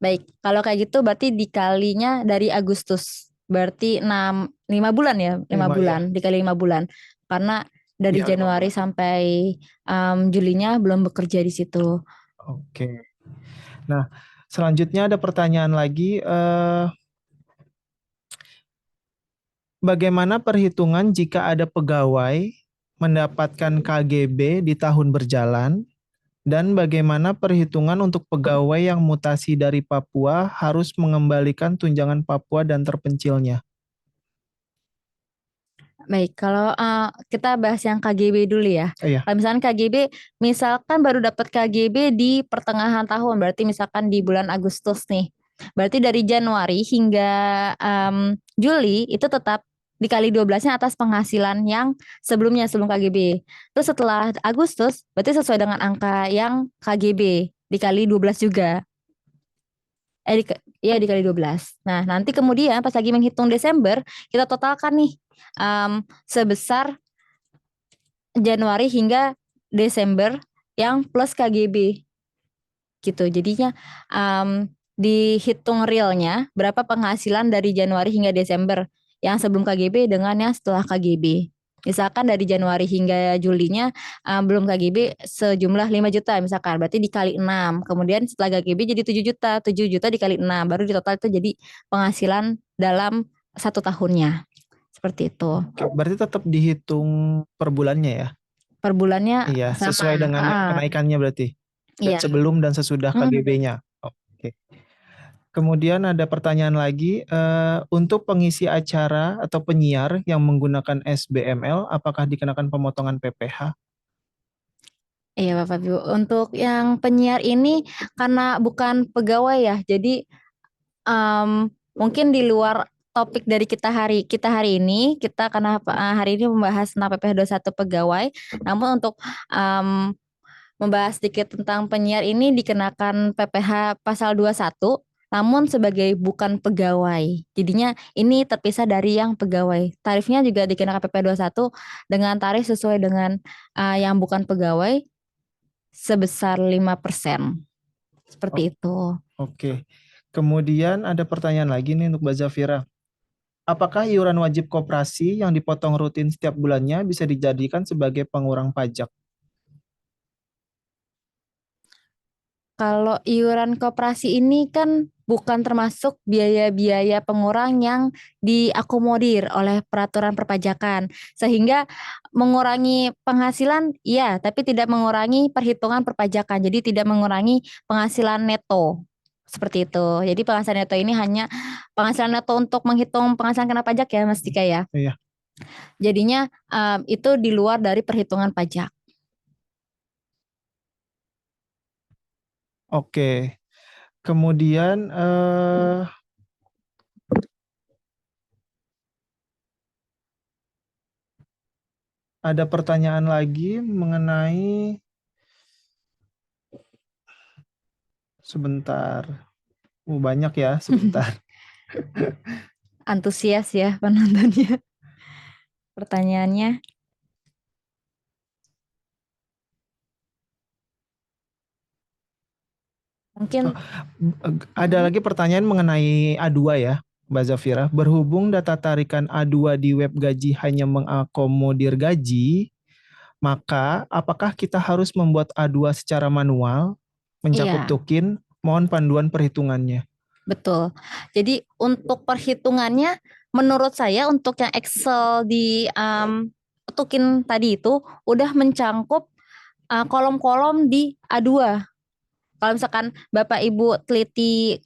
Baik, kalau kayak gitu berarti dikalinya dari Agustus. Berarti 5 bulan ya, 5 bulan, dikali 5 bulan. Karena dari Januari sampai Julinya belum bekerja di situ. Oke. Nah, selanjutnya ada pertanyaan lagi. Bagaimana perhitungan jika ada pegawai mendapatkan KGB di tahun berjalan? Dan bagaimana perhitungan untuk pegawai yang mutasi dari Papua harus mengembalikan tunjangan Papua dan terpencilnya? Baik, kalau kita bahas yang KGB dulu ya. Iya. Kalau misalkan KGB, misalkan baru dapat KGB di pertengahan tahun, berarti misalkan di bulan Agustus nih. Berarti dari Januari hingga Juli itu tetap dikali 12-nya atas penghasilan yang sebelumnya, sebelum KGB. Terus setelah Agustus, berarti sesuai dengan angka yang KGB, dikali 12 juga. Dikali 12. Nah, nanti kemudian pas lagi menghitung Desember, kita totalkan nih sebesar Januari hingga Desember yang plus KGB. Gitu. Jadinya dihitung realnya berapa penghasilan dari Januari hingga Desember yang sebelum KGB dengan yang setelah KGB. Misalkan dari Januari hingga Julinya belum KGB sejumlah 5 juta misalkan, berarti dikali 6. Kemudian setelah KGB jadi 7 juta dikali 6, baru di total itu jadi penghasilan dalam 1 tahunnya. Seperti itu. Oke, berarti tetap dihitung per bulannya ya? Per bulannya Iya, sama. sesuai dengan kenaikannya berarti. Iya. Sebelum dan sesudah KGB-nya. Oke. Kemudian ada pertanyaan lagi, untuk pengisi acara atau penyiar yang menggunakan SBML, apakah dikenakan pemotongan PPh? Iya Bapak Ibu, untuk yang penyiar ini karena bukan pegawai ya, jadi mungkin di luar topik dari kita hari ini, kita karena hari ini membahas tentang PPh 21 pegawai, namun untuk membahas sedikit tentang penyiar ini dikenakan PPh pasal 21, namun sebagai bukan pegawai. Jadinya ini terpisah dari yang pegawai. Tarifnya juga dikenakan PPh 21 dengan tarif sesuai dengan yang bukan pegawai sebesar 5%. Seperti itu. Oke. Kemudian ada pertanyaan lagi nih untuk Mbak Zafira. Apakah iuran wajib koperasi yang dipotong rutin setiap bulannya bisa dijadikan sebagai pengurang pajak? Kalau iuran koperasi ini kan bukan termasuk biaya-biaya pengurang yang diakomodir oleh peraturan perpajakan. Sehingga mengurangi penghasilan, iya, tapi tidak mengurangi perhitungan perpajakan. Jadi tidak mengurangi penghasilan neto. Seperti itu. Jadi penghasilan neto ini hanya penghasilan neto untuk menghitung penghasilan kena pajak ya Mas Dika ya. Iya. Jadinya itu di luar dari perhitungan pajak. Oke. Kemudian ada pertanyaan lagi mengenai sebentar. Banyak ya, sebentar. Antusias ya penontonnya. Pertanyaannya. Mungkin Ada lagi pertanyaan mengenai A2 ya, Mbak Zafira. Berhubung data tarikan A2 di web gaji hanya mengakomodir gaji, maka apakah kita harus membuat A2 secara manual, mencakup Iya. tukin? Mohon panduan perhitungannya. Betul. Jadi untuk perhitungannya, menurut saya untuk yang Excel di tukin tadi itu udah mencangkup kolom-kolom di A2. Kalau misalkan Bapak Ibu teliti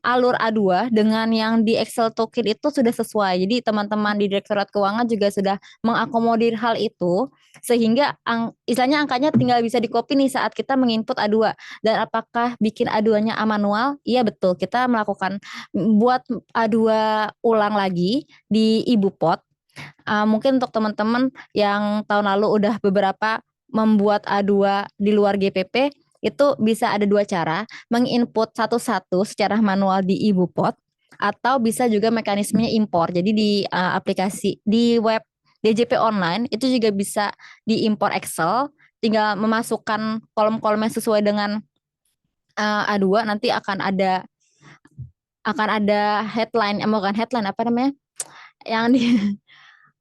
alur A2 dengan yang di Excel toolkit itu sudah sesuai. Jadi teman-teman di Direktorat Keuangan juga sudah mengakomodir hal itu sehingga istilahnya angkanya tinggal bisa di-copy nih saat kita menginput A2. Dan apakah bikin A2-nya manual? Iya betul, kita melakukan buat A2 ulang lagi di Ibu Pot. Mungkin untuk teman-teman yang tahun lalu udah beberapa membuat A2 di luar GPP, itu bisa ada 2 cara, menginput satu-satu secara manual di Ibu Pot, atau bisa juga mekanismenya impor. Jadi di aplikasi di web DJP online itu juga bisa diimpor Excel, tinggal memasukkan kolom-kolomnya sesuai dengan A2, nanti akan ada headline, bukan headline, apa namanya? Yang di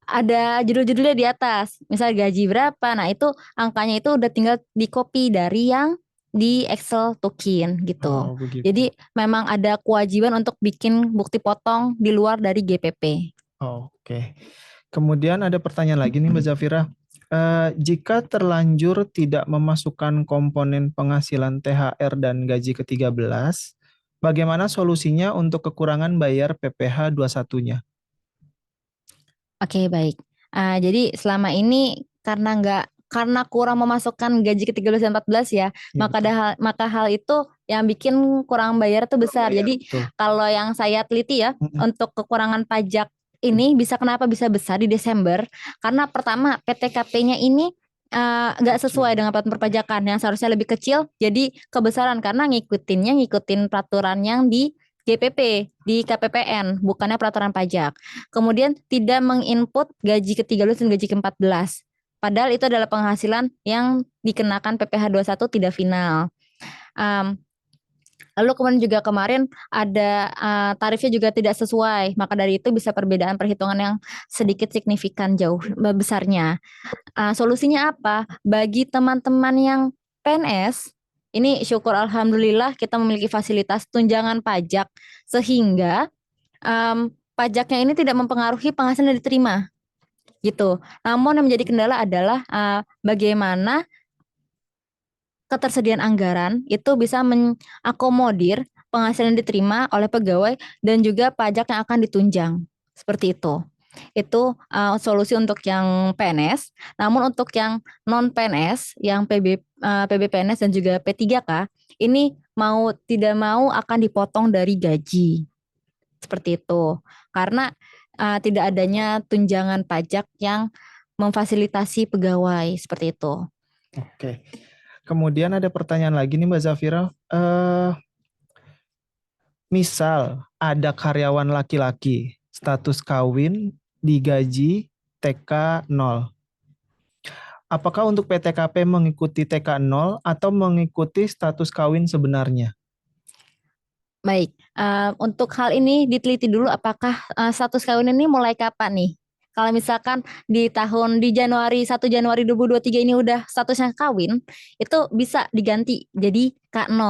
ada judul-judulnya di atas, misal gaji berapa. Nah itu angkanya itu udah tinggal di copy dari yang di Excel token gitu. Oh, begitu. Jadi memang ada kewajiban untuk bikin bukti potong di luar dari GPP. Oke. Kemudian ada pertanyaan lagi nih Mbak Zafira. Jika terlanjur tidak memasukkan komponen penghasilan THR dan gaji ke-13, bagaimana solusinya untuk kekurangan bayar PPh 21-nya? Oke, baik. Jadi selama ini karena kurang memasukkan gaji ke-13 dan 14 ya, Ya, maka hal itu yang bikin kurang bayar itu besar. Jadi betul. kalau yang saya teliti ya, untuk kekurangan pajak ini kenapa bisa besar di Desember? Karena pertama PTKP-nya ini nggak sesuai dengan peraturan perpajakan yang seharusnya lebih kecil, jadi kebesaran karena ngikutin peraturan yang di GPP, di KPPN, bukannya peraturan pajak. Kemudian tidak menginput gaji ke-13 dan gaji ke-14. Padahal itu adalah penghasilan yang dikenakan PPh 21 tidak final. Lalu kemudian juga kemarin ada tarifnya juga tidak sesuai, maka dari itu bisa perbedaan perhitungan yang sedikit signifikan jauh besarnya. Solusinya apa? Bagi teman-teman yang PNS, ini syukur alhamdulillah kita memiliki fasilitas tunjangan pajak sehingga pajaknya ini tidak mempengaruhi penghasilan yang diterima gitu. Namun yang menjadi kendala adalah bagaimana ketersediaan anggaran itu bisa mengakomodir penghasilan yang diterima oleh pegawai dan juga pajak yang akan ditunjang. Seperti itu. Itu solusi untuk yang PNS. Namun untuk yang non PNS, yang PBPNS dan juga P3K, ini mau tidak mau akan dipotong dari gaji. Seperti itu. Karena tidak adanya tunjangan pajak yang memfasilitasi pegawai seperti itu. Oke. Kemudian ada pertanyaan lagi nih Mbak Zafira. Misal ada karyawan laki-laki, status kawin, digaji TK 0. Apakah untuk PTKP mengikuti TK 0 atau mengikuti status kawin sebenarnya? Baik, untuk hal ini diteliti dulu apakah status kawin ini mulai kapan nih? Kalau misalkan di Januari 1 Januari 2023 ini udah statusnya kawin, itu bisa diganti jadi K0.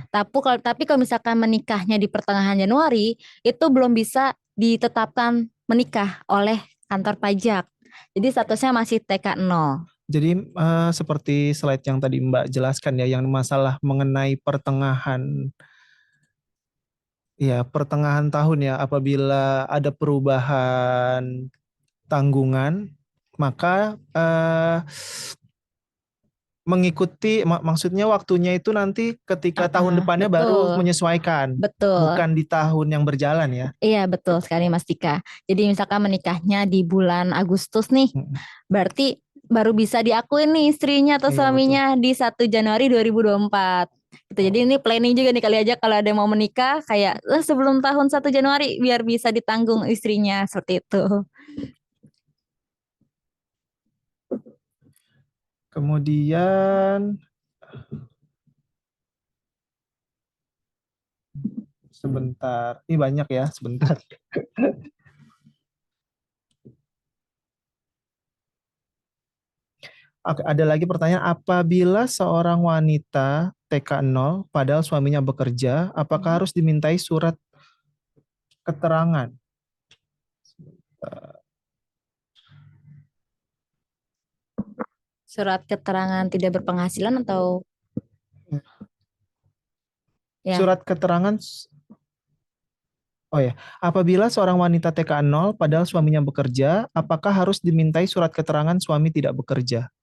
Tapi kalau misalkan menikahnya di pertengahan Januari, itu belum bisa ditetapkan menikah oleh kantor pajak. Jadi statusnya masih TK0. Jadi seperti slide yang tadi Mbak jelaskan ya, yang masalah mengenai pertengahan tahun ya, apabila ada perubahan tanggungan, maka mengikuti, maksudnya waktunya itu nanti ketika tahun depannya baru betul. menyesuaikan, Betul. bukan di tahun yang berjalan ya. Iya betul sekali Mas Dika. Jadi misalkan menikahnya di bulan Agustus nih, berarti baru bisa diakuin nih istrinya atau Iya, suaminya di 1 Januari 2024. Gitu. Jadi ini planning juga nih kali aja kalau ada yang mau menikah kayak sebelum tahun 1 Januari biar bisa ditanggung istrinya seperti itu. Kemudian sebentar, ini banyak ya, sebentar. Oke, ada lagi pertanyaan, apabila seorang wanita TK 0 padahal suaminya bekerja, apakah harus dimintai surat keterangan? Surat keterangan tidak berpenghasilan atau ya. Surat keterangan. Oh ya, apabila seorang wanita TK 0 padahal suaminya bekerja, apakah harus dimintai surat keterangan suami tidak bekerja?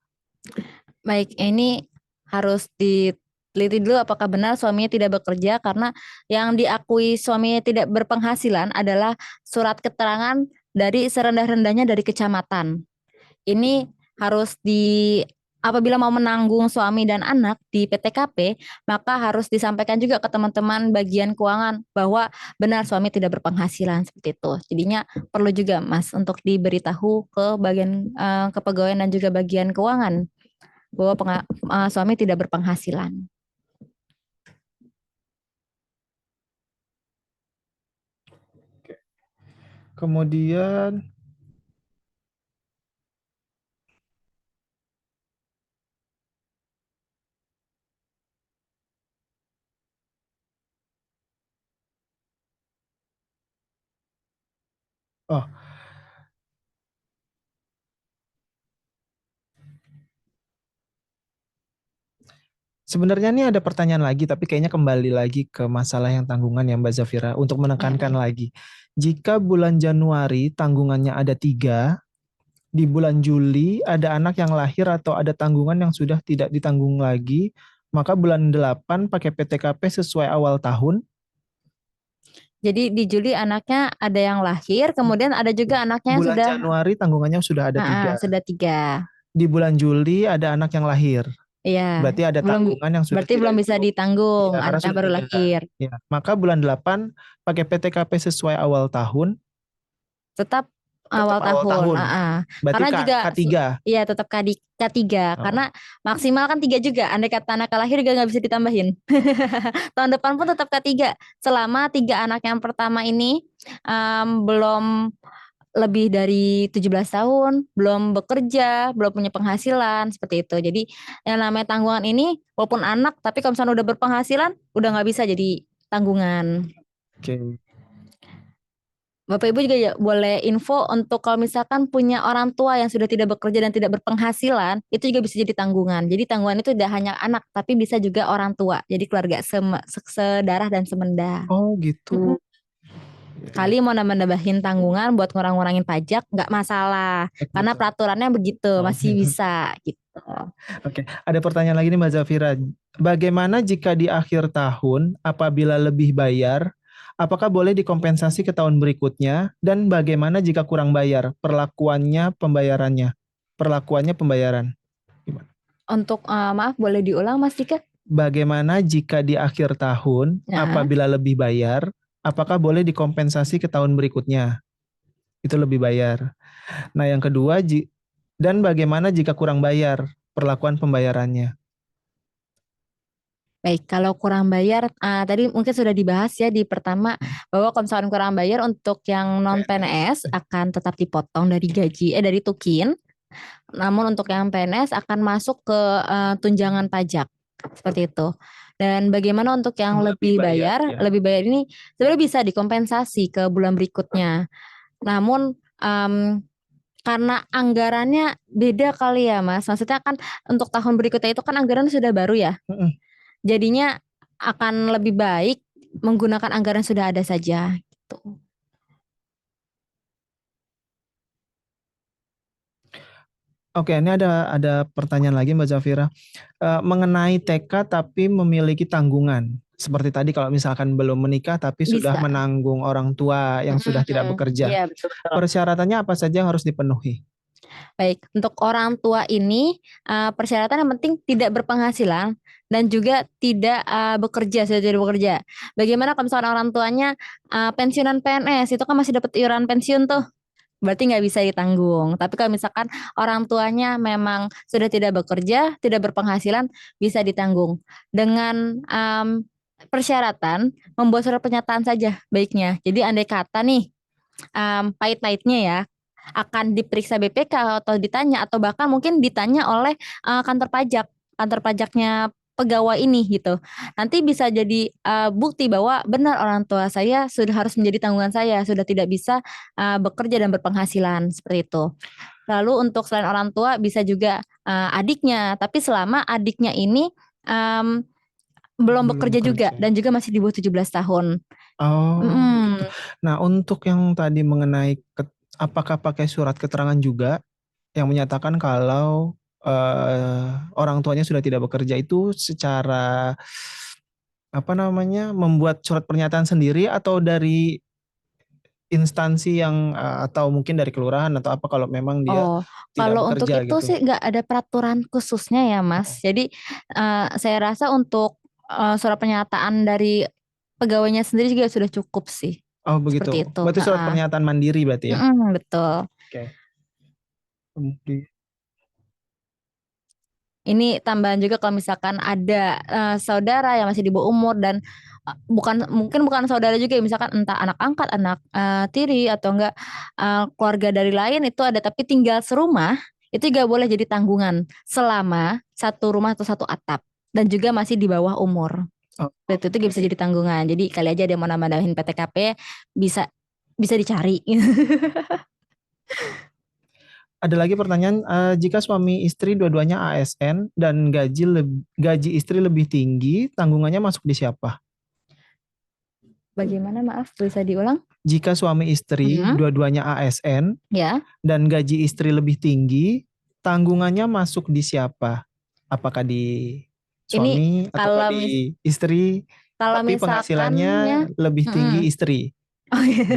Baik, ini harus diteliti dulu apakah benar suaminya tidak bekerja, karena yang diakui suaminya tidak berpenghasilan adalah surat keterangan dari serendah-rendahnya dari kecamatan. Ini harus apabila mau menanggung suami dan anak di PTKP, maka harus disampaikan juga ke teman-teman bagian keuangan bahwa benar suami tidak berpenghasilan seperti itu. Jadinya perlu juga Mas untuk diberitahu ke bagian kepegawaian dan juga bagian keuangan bahwa suami tidak berpenghasilan. Kemudian sebenarnya nih ada pertanyaan lagi, tapi kayaknya kembali lagi ke masalah yang tanggungan ya Mbak Zafira, untuk menekankan lagi. Jika bulan Januari tanggungannya ada 3, di bulan Juli ada anak yang lahir atau ada tanggungan yang sudah tidak ditanggung lagi, maka bulan 8 pakai PTKP sesuai awal tahun. Jadi di Juli anaknya ada yang lahir, kemudian ada juga anaknya yang Bulan sudah Januari tanggungannya sudah ada 3. sudah 3. Di bulan Juli ada anak yang lahir. Iya. Berarti ada tanggungan yang sudah berarti belum bisa ditanggung, ya, anaknya baru lahir. Ya, maka bulan 8 pakai PTKP sesuai awal tahun. Tetap awal Tetap awal tahun. tahun. Berarti Karena juga K3. iya tetap K3 Oh. karena maksimal kan 3 juga. Andai kata anak lahir juga nggak bisa ditambahin. Tahun depan pun tetap K3 selama 3 anak yang pertama ini belum lebih dari 17 tahun, belum bekerja, belum punya penghasilan, seperti itu. Jadi yang namanya tanggungan ini walaupun anak, tapi kalau misalnya udah berpenghasilan, udah nggak bisa jadi tanggungan. Oke. Bapak Ibu juga ya boleh info untuk kalau misalkan punya orang tua yang sudah tidak bekerja dan tidak berpenghasilan, itu juga bisa jadi tanggungan. Jadi tanggungan itu tidak hanya anak, tapi bisa juga orang tua. Jadi keluarga sedarah dan semenda. Oh gitu. Kali mau nambah-nambahin tanggungan buat ngurang-ngurangin pajak nggak masalah karena Betul. peraturannya begitu Oh, masih gitu. bisa gitu. Oke, ada pertanyaan lagi nih Mbak Zafira. Bagaimana jika di akhir tahun apabila lebih bayar, apakah boleh dikompensasi ke tahun berikutnya? Dan bagaimana jika kurang bayar? Perlakuannya pembayarannya. Perlakuannya pembayaran. Gimana? Untuk maaf boleh diulang Mas Dika? Bagaimana jika di akhir tahun Ya. apabila lebih bayar, apakah boleh dikompensasi ke tahun berikutnya? Itu lebih bayar. Nah, yang kedua, dan bagaimana jika kurang bayar? Perlakuan pembayarannya. Baik, kalau kurang bayar tadi mungkin sudah dibahas ya di pertama bahwa kalau misalkan kurang bayar untuk yang non PNS akan tetap dipotong dari gaji dari tukin. Namun untuk yang PNS akan masuk ke tunjangan pajak seperti itu. Dan bagaimana untuk yang lebih bayar, ya. lebih bayar ini sebenarnya bisa dikompensasi ke bulan berikutnya. Namun karena anggarannya beda kali ya Mas. Maksudnya kan untuk tahun berikutnya itu kan anggaran sudah baru ya. Jadinya akan lebih baik menggunakan anggaran yang sudah ada saja gitu. Oke, ini ada pertanyaan lagi Mbak Zafira. Mengenai TK tapi memiliki tanggungan. Seperti tadi kalau misalkan belum menikah tapi sudah Bisa. menanggung orang tua yang sudah tidak bekerja. Iya, betul. Persyaratannya apa saja yang harus dipenuhi? Baik, untuk orang tua ini persyaratan yang penting tidak berpenghasilan dan juga tidak bekerja, sudah tidak bekerja. Bagaimana kalau misalnya orang tuanya pensiunan PNS, itu kan masih dapat iuran pensiun tuh. Berarti nggak bisa ditanggung. Tapi kalau misalkan orang tuanya memang sudah tidak bekerja, tidak berpenghasilan, bisa ditanggung. Dengan persyaratan membuat surat pernyataan saja baiknya. Jadi andai kata nih pahit-pahitnya ya akan diperiksa BPK atau ditanya atau bahkan mungkin ditanya oleh kantor pajaknya pegawai ini gitu. Nanti bisa jadi bukti bahwa benar orang tua saya sudah harus menjadi tanggungan saya, sudah tidak bisa bekerja dan berpenghasilan seperti itu. Lalu untuk selain orang tua bisa juga adiknya, tapi selama adiknya ini belum bekerja juga dan juga masih di bawah 17 tahun. Oh, gitu. Nah, untuk yang tadi mengenai apakah pakai surat keterangan juga yang menyatakan kalau orang tuanya sudah tidak bekerja itu secara apa namanya membuat surat pernyataan sendiri atau dari instansi yang atau mungkin dari kelurahan atau apa kalau memang dia tidak kalau untuk bekerja itu gitu. sih nggak ada peraturan khususnya ya Mas. Jadi saya rasa untuk surat pernyataan dari pegawainya sendiri juga sudah cukup sih. Oh begitu. Seperti itu. Berarti surat pernyataan mandiri berarti ya. Betul. Oke. Kemudian ini tambahan juga kalau misalkan ada saudara yang masih di bawah umur dan mungkin bukan saudara juga misalkan entah anak angkat, anak tiri atau enggak keluarga dari lain itu ada tapi tinggal serumah, itu juga boleh jadi tanggungan selama satu rumah atau satu atap dan juga masih di bawah umur. Itu bisa jadi tanggungan. Jadi kali aja ada yang mau nambahin PTKP bisa dicari. ada lagi pertanyaan, jika suami istri dua-duanya ASN dan gaji istri lebih tinggi, tanggungannya masuk di siapa? Bagaimana maaf bisa diulang? Jika suami istri dua-duanya ASN ya dan gaji istri lebih tinggi, tanggungannya masuk di siapa? Apakah di suami atau di istri? Kalau tapi penghasilannya lebih tinggi istri. Gitu.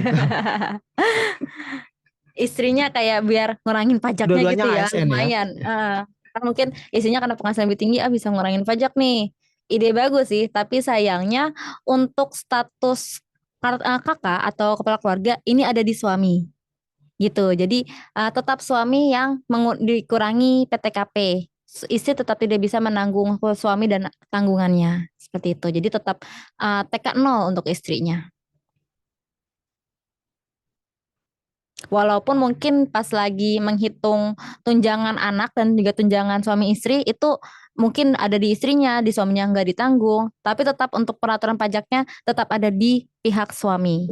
Istrinya kayak biar ngurangin pajaknya dua-duanya gitu ya, ASN lumayan. Kan mungkin istrinya karena penghasilan lebih tinggi, bisa ngurangin pajak nih. Ide bagus sih, tapi sayangnya untuk status kakak atau kepala keluarga ini ada di suami. gitu. Jadi tetap suami yang dikurangi PTKP. Istri tetap tidak bisa menanggung suami dan tanggungannya seperti itu. Jadi tetap TK 0 untuk istrinya. Walaupun mungkin pas lagi menghitung tunjangan anak dan juga tunjangan suami istri itu mungkin ada di istrinya, di suaminya nggak ditanggung, tapi tetap untuk peraturan pajaknya tetap ada di pihak suami.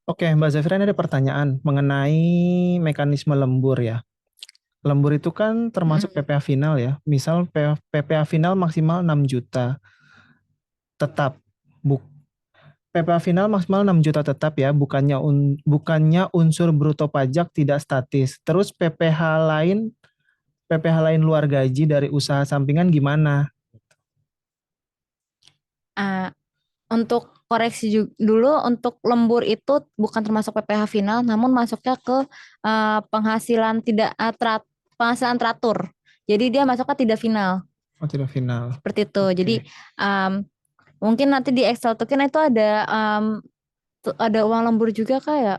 Oke, Mbak Zafira, ini ada pertanyaan mengenai mekanisme lembur ya. Lembur itu kan termasuk PPh final ya. Misal PPh final maksimal 6 juta tetap. PPh final maksimal 6 juta tetap ya, bukannya unsur bruto pajak tidak statis. Terus PPh lain luar gaji dari usaha sampingan gimana? Uh, untuk koreksi dulu, untuk lembur itu bukan termasuk PPh final, namun masuknya ke penghasilan penghasilan teratur. Jadi dia masuknya tidak final. Oh, tidak final. Seperti itu. Oke. Jadi mungkin nanti di Excel token itu ada uang lembur juga kayak.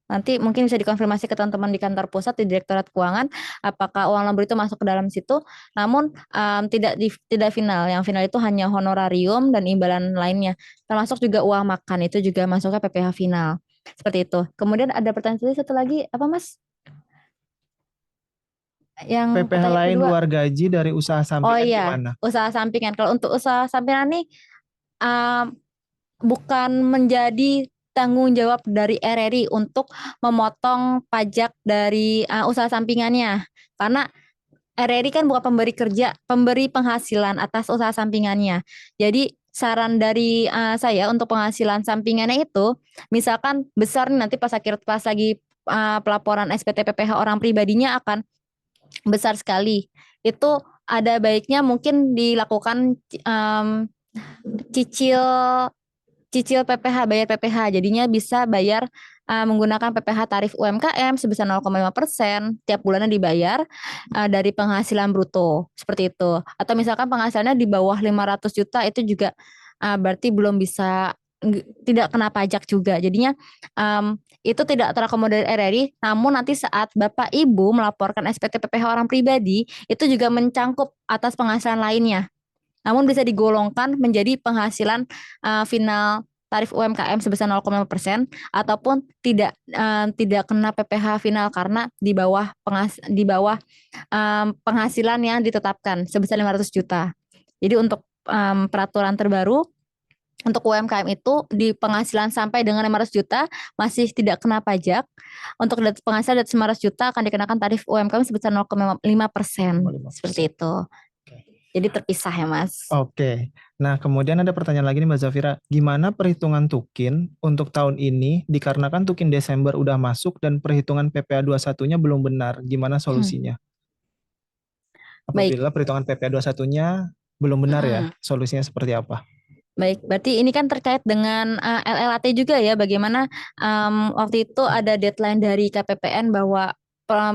Nanti mungkin bisa dikonfirmasi ke teman-teman di kantor pusat di Direktorat Keuangan apakah uang lembur itu masuk ke dalam situ. Namun tidak final. Yang final itu hanya honorarium dan imbalan lainnya. Termasuk juga uang makan itu juga masuknya PPh final. Seperti itu. Kemudian ada pertanyaan satu lagi apa Mas? Yang PPh pertanyaan lain kedua. luar gaji dari usaha Oh sampingan iya, gimana? usaha sampingan. Kalau untuk usaha sampingan nih bukan menjadi tanggung jawab dari RRI untuk memotong pajak dari usaha sampingannya. Karena RRI kan bukan pemberi kerja, pemberi penghasilan atas usaha sampingannya. Jadi saran dari saya untuk penghasilan sampingannya itu, misalkan besar nih nanti pas lagi pelaporan SPT PPh orang pribadinya akan besar sekali. Itu ada baiknya mungkin dilakukan cicil PPh, bayar PPh. Jadinya bisa bayar menggunakan PPh tarif UMKM sebesar 0,5% tiap bulannya dibayar dari penghasilan bruto seperti itu. Atau misalkan penghasilannya di bawah 500 juta itu juga berarti belum bisa tidak kena pajak juga. Jadinya itu tidak terakomodir RRI, namun nanti saat Bapak Ibu melaporkan SPT PPh orang pribadi itu juga mencangkup atas penghasilan lainnya. Namun bisa digolongkan menjadi penghasilan final tarif UMKM sebesar 0,5% ataupun tidak kena PPh final karena di bawah penghasilan yang ditetapkan sebesar 500 juta. Jadi untuk peraturan terbaru untuk UMKM itu di penghasilan sampai dengan 500 juta masih tidak kena pajak. Untuk penghasilan dari 500 juta akan dikenakan tarif UMKM sebesar 0,5%. Seperti itu. Jadi terpisah ya Mas. Oke. Nah, kemudian ada pertanyaan lagi nih Mbak Zafira. Gimana perhitungan tukin untuk tahun ini dikarenakan tukin Desember udah masuk dan perhitungan PPh 21-nya belum benar. Gimana solusinya? Apabila perhitungan PPh 21-nya belum benar ya, solusinya seperti apa? Baik, berarti ini kan terkait dengan LLAT juga ya, bagaimana waktu itu ada deadline dari KPPN bahwa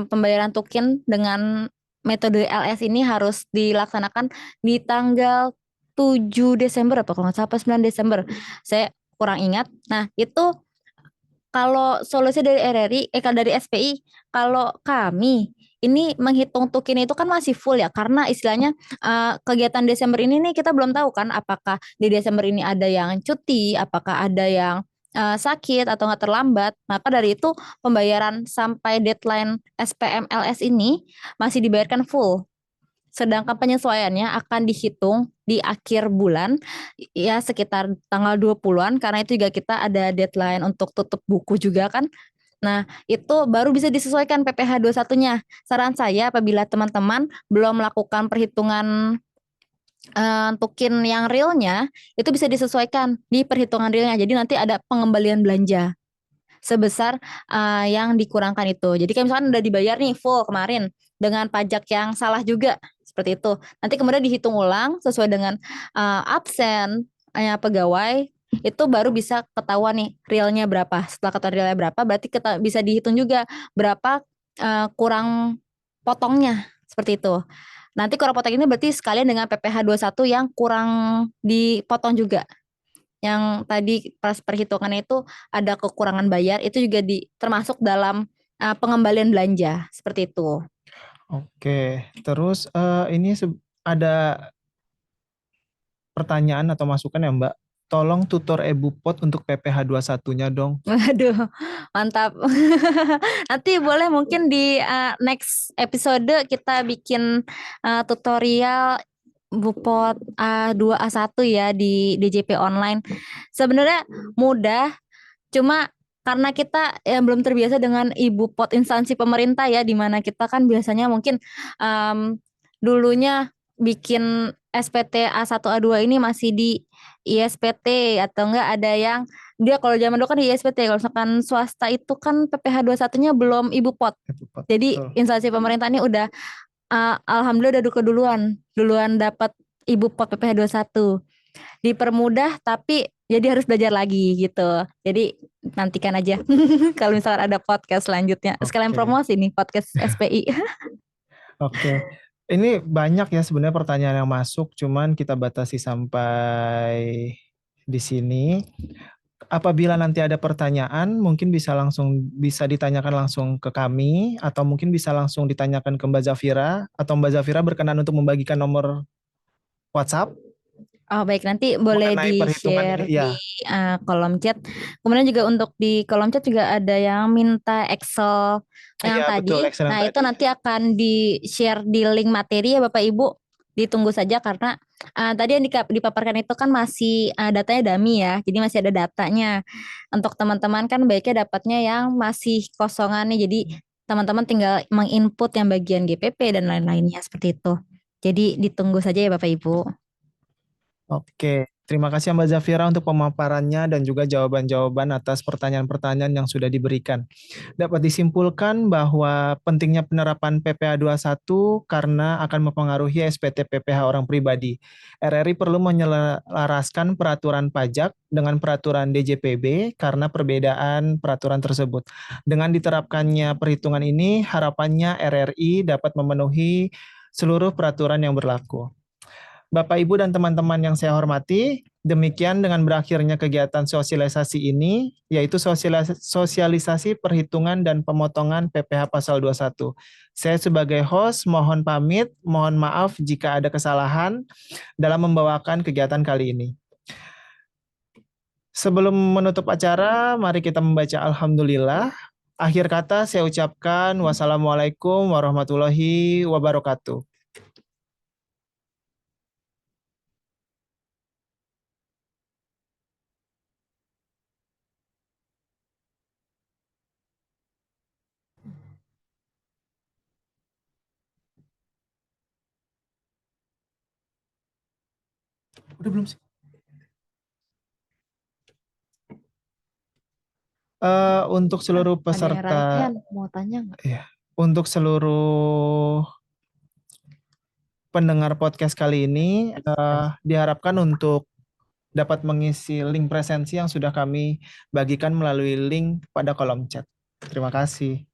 pembayaran tukin dengan metode LS ini harus dilaksanakan di tanggal 7 Desember apa kalau nggak salah 9 Desember. Saya kurang ingat. Nah, itu kalau solusi dari RRI, kalau dari SPI, kalau kami ini menghitung tukin itu kan masih full ya, karena istilahnya kegiatan Desember ini nih kita belum tahu kan apakah di Desember ini ada yang cuti, apakah ada yang sakit atau nggak terlambat. Maka dari itu pembayaran sampai deadline SPM LS ini masih dibayarkan full. Sedangkan penyesuaiannya akan dihitung di akhir bulan ya sekitar tanggal 20-an karena itu juga kita ada deadline untuk tutup buku juga kan. Nah, itu baru bisa disesuaikan PPh 21-nya. Saran saya apabila teman-teman belum melakukan perhitungan tukin yang realnya, itu bisa disesuaikan di perhitungan realnya. Jadi nanti ada pengembalian belanja sebesar yang dikurangkan itu. Jadi kayak misalkan udah dibayar nih full kemarin dengan pajak yang salah juga seperti itu. Nanti kemudian dihitung ulang sesuai dengan absen pegawai itu baru bisa ketahuan nih realnya berapa. Setelah ketahuan realnya berapa, berarti kita bisa dihitung juga berapa kurang potongnya seperti itu. Nanti kurang potong ini berarti sekalian dengan PPh 21 yang kurang dipotong juga. yang tadi pas perhitungannya itu ada kekurangan bayar, itu juga termasuk dalam pengembalian belanja seperti itu. Oke, terus ini ada pertanyaan atau masukan ya Mbak? Tolong tutor EbuPot untuk PPH 21-nya dong. Waduh, mantap. Nanti boleh mungkin di next episode kita bikin tutorial Bupot A2A1 ya di DJP online. Sebenarnya mudah, cuma karena kita belum terbiasa dengan Ibu Pot instansi pemerintah ya, di mana kita kan biasanya mungkin dulunya bikin SPT A1 A2 ini masih di ISPT atau enggak ada yang dia kalau zaman dulu kan di ISPT, kalau misalkan swasta itu kan PPH 21-nya belum Ibu Pot. EbuPot, Jadi betul. instansi pemerintah ini udah alhamdulillah udah duluan dapat Ibu Pot PPH 21. Dipermudah tapi jadi harus belajar lagi gitu. Jadi nantikan aja kalau misalkan ada podcast selanjutnya. Sekalian Oke. promosi nih podcast SPI. Oke, ini banyak ya sebenarnya pertanyaan yang masuk, cuman kita batasi sampai di sini. Apabila nanti ada pertanyaan, mungkin bisa ditanyakan langsung ke kami, atau mungkin bisa langsung ditanyakan ke Mbak Zafira, atau Mbak Zafira berkenan untuk membagikan nomor WhatsApp Oh baik, nanti boleh mengenai perhitungan di-share ini. Ya, di kolom chat. Kemudian juga untuk di kolom chat juga ada yang minta Excel yang iya tadi. betul, excellent Nah itu tadi. nanti akan di-share di link materi ya Bapak Ibu. Ditunggu saja karena tadi yang dipaparkan itu kan masih datanya dummy ya. Jadi masih ada datanya. Untuk teman-teman kan baiknya dapatnya yang masih kosongan nih. Jadi teman-teman tinggal menginput yang bagian GPP dan lain-lainnya seperti itu. Jadi ditunggu saja ya Bapak Ibu. Oke, terima kasih Mbak Zafira untuk pemaparannya dan juga jawaban-jawaban atas pertanyaan-pertanyaan yang sudah diberikan. Dapat disimpulkan bahwa pentingnya penerapan PPh 21 karena akan mempengaruhi SPT PPh orang pribadi. RRI perlu menyelaraskan peraturan pajak dengan peraturan DJPB karena perbedaan peraturan tersebut. Dengan diterapkannya perhitungan ini, harapannya RRI dapat memenuhi seluruh peraturan yang berlaku. Bapak, Ibu, dan teman-teman yang saya hormati, demikian dengan berakhirnya kegiatan sosialisasi ini, yaitu sosialisasi perhitungan dan pemotongan PPh Pasal 21. Saya sebagai host mohon pamit, mohon maaf jika ada kesalahan dalam membawakan kegiatan kali ini. Sebelum menutup acara, mari kita membaca Alhamdulillah. Akhir kata saya ucapkan wassalamualaikum warahmatullahi wabarakatuh. Udah belum sih? Untuk seluruh Ada peserta, Raihan mau tanya nggak? ya, untuk seluruh pendengar podcast kali ini, diharapkan untuk dapat mengisi link presensi yang sudah kami bagikan melalui link pada kolom chat. Terima kasih.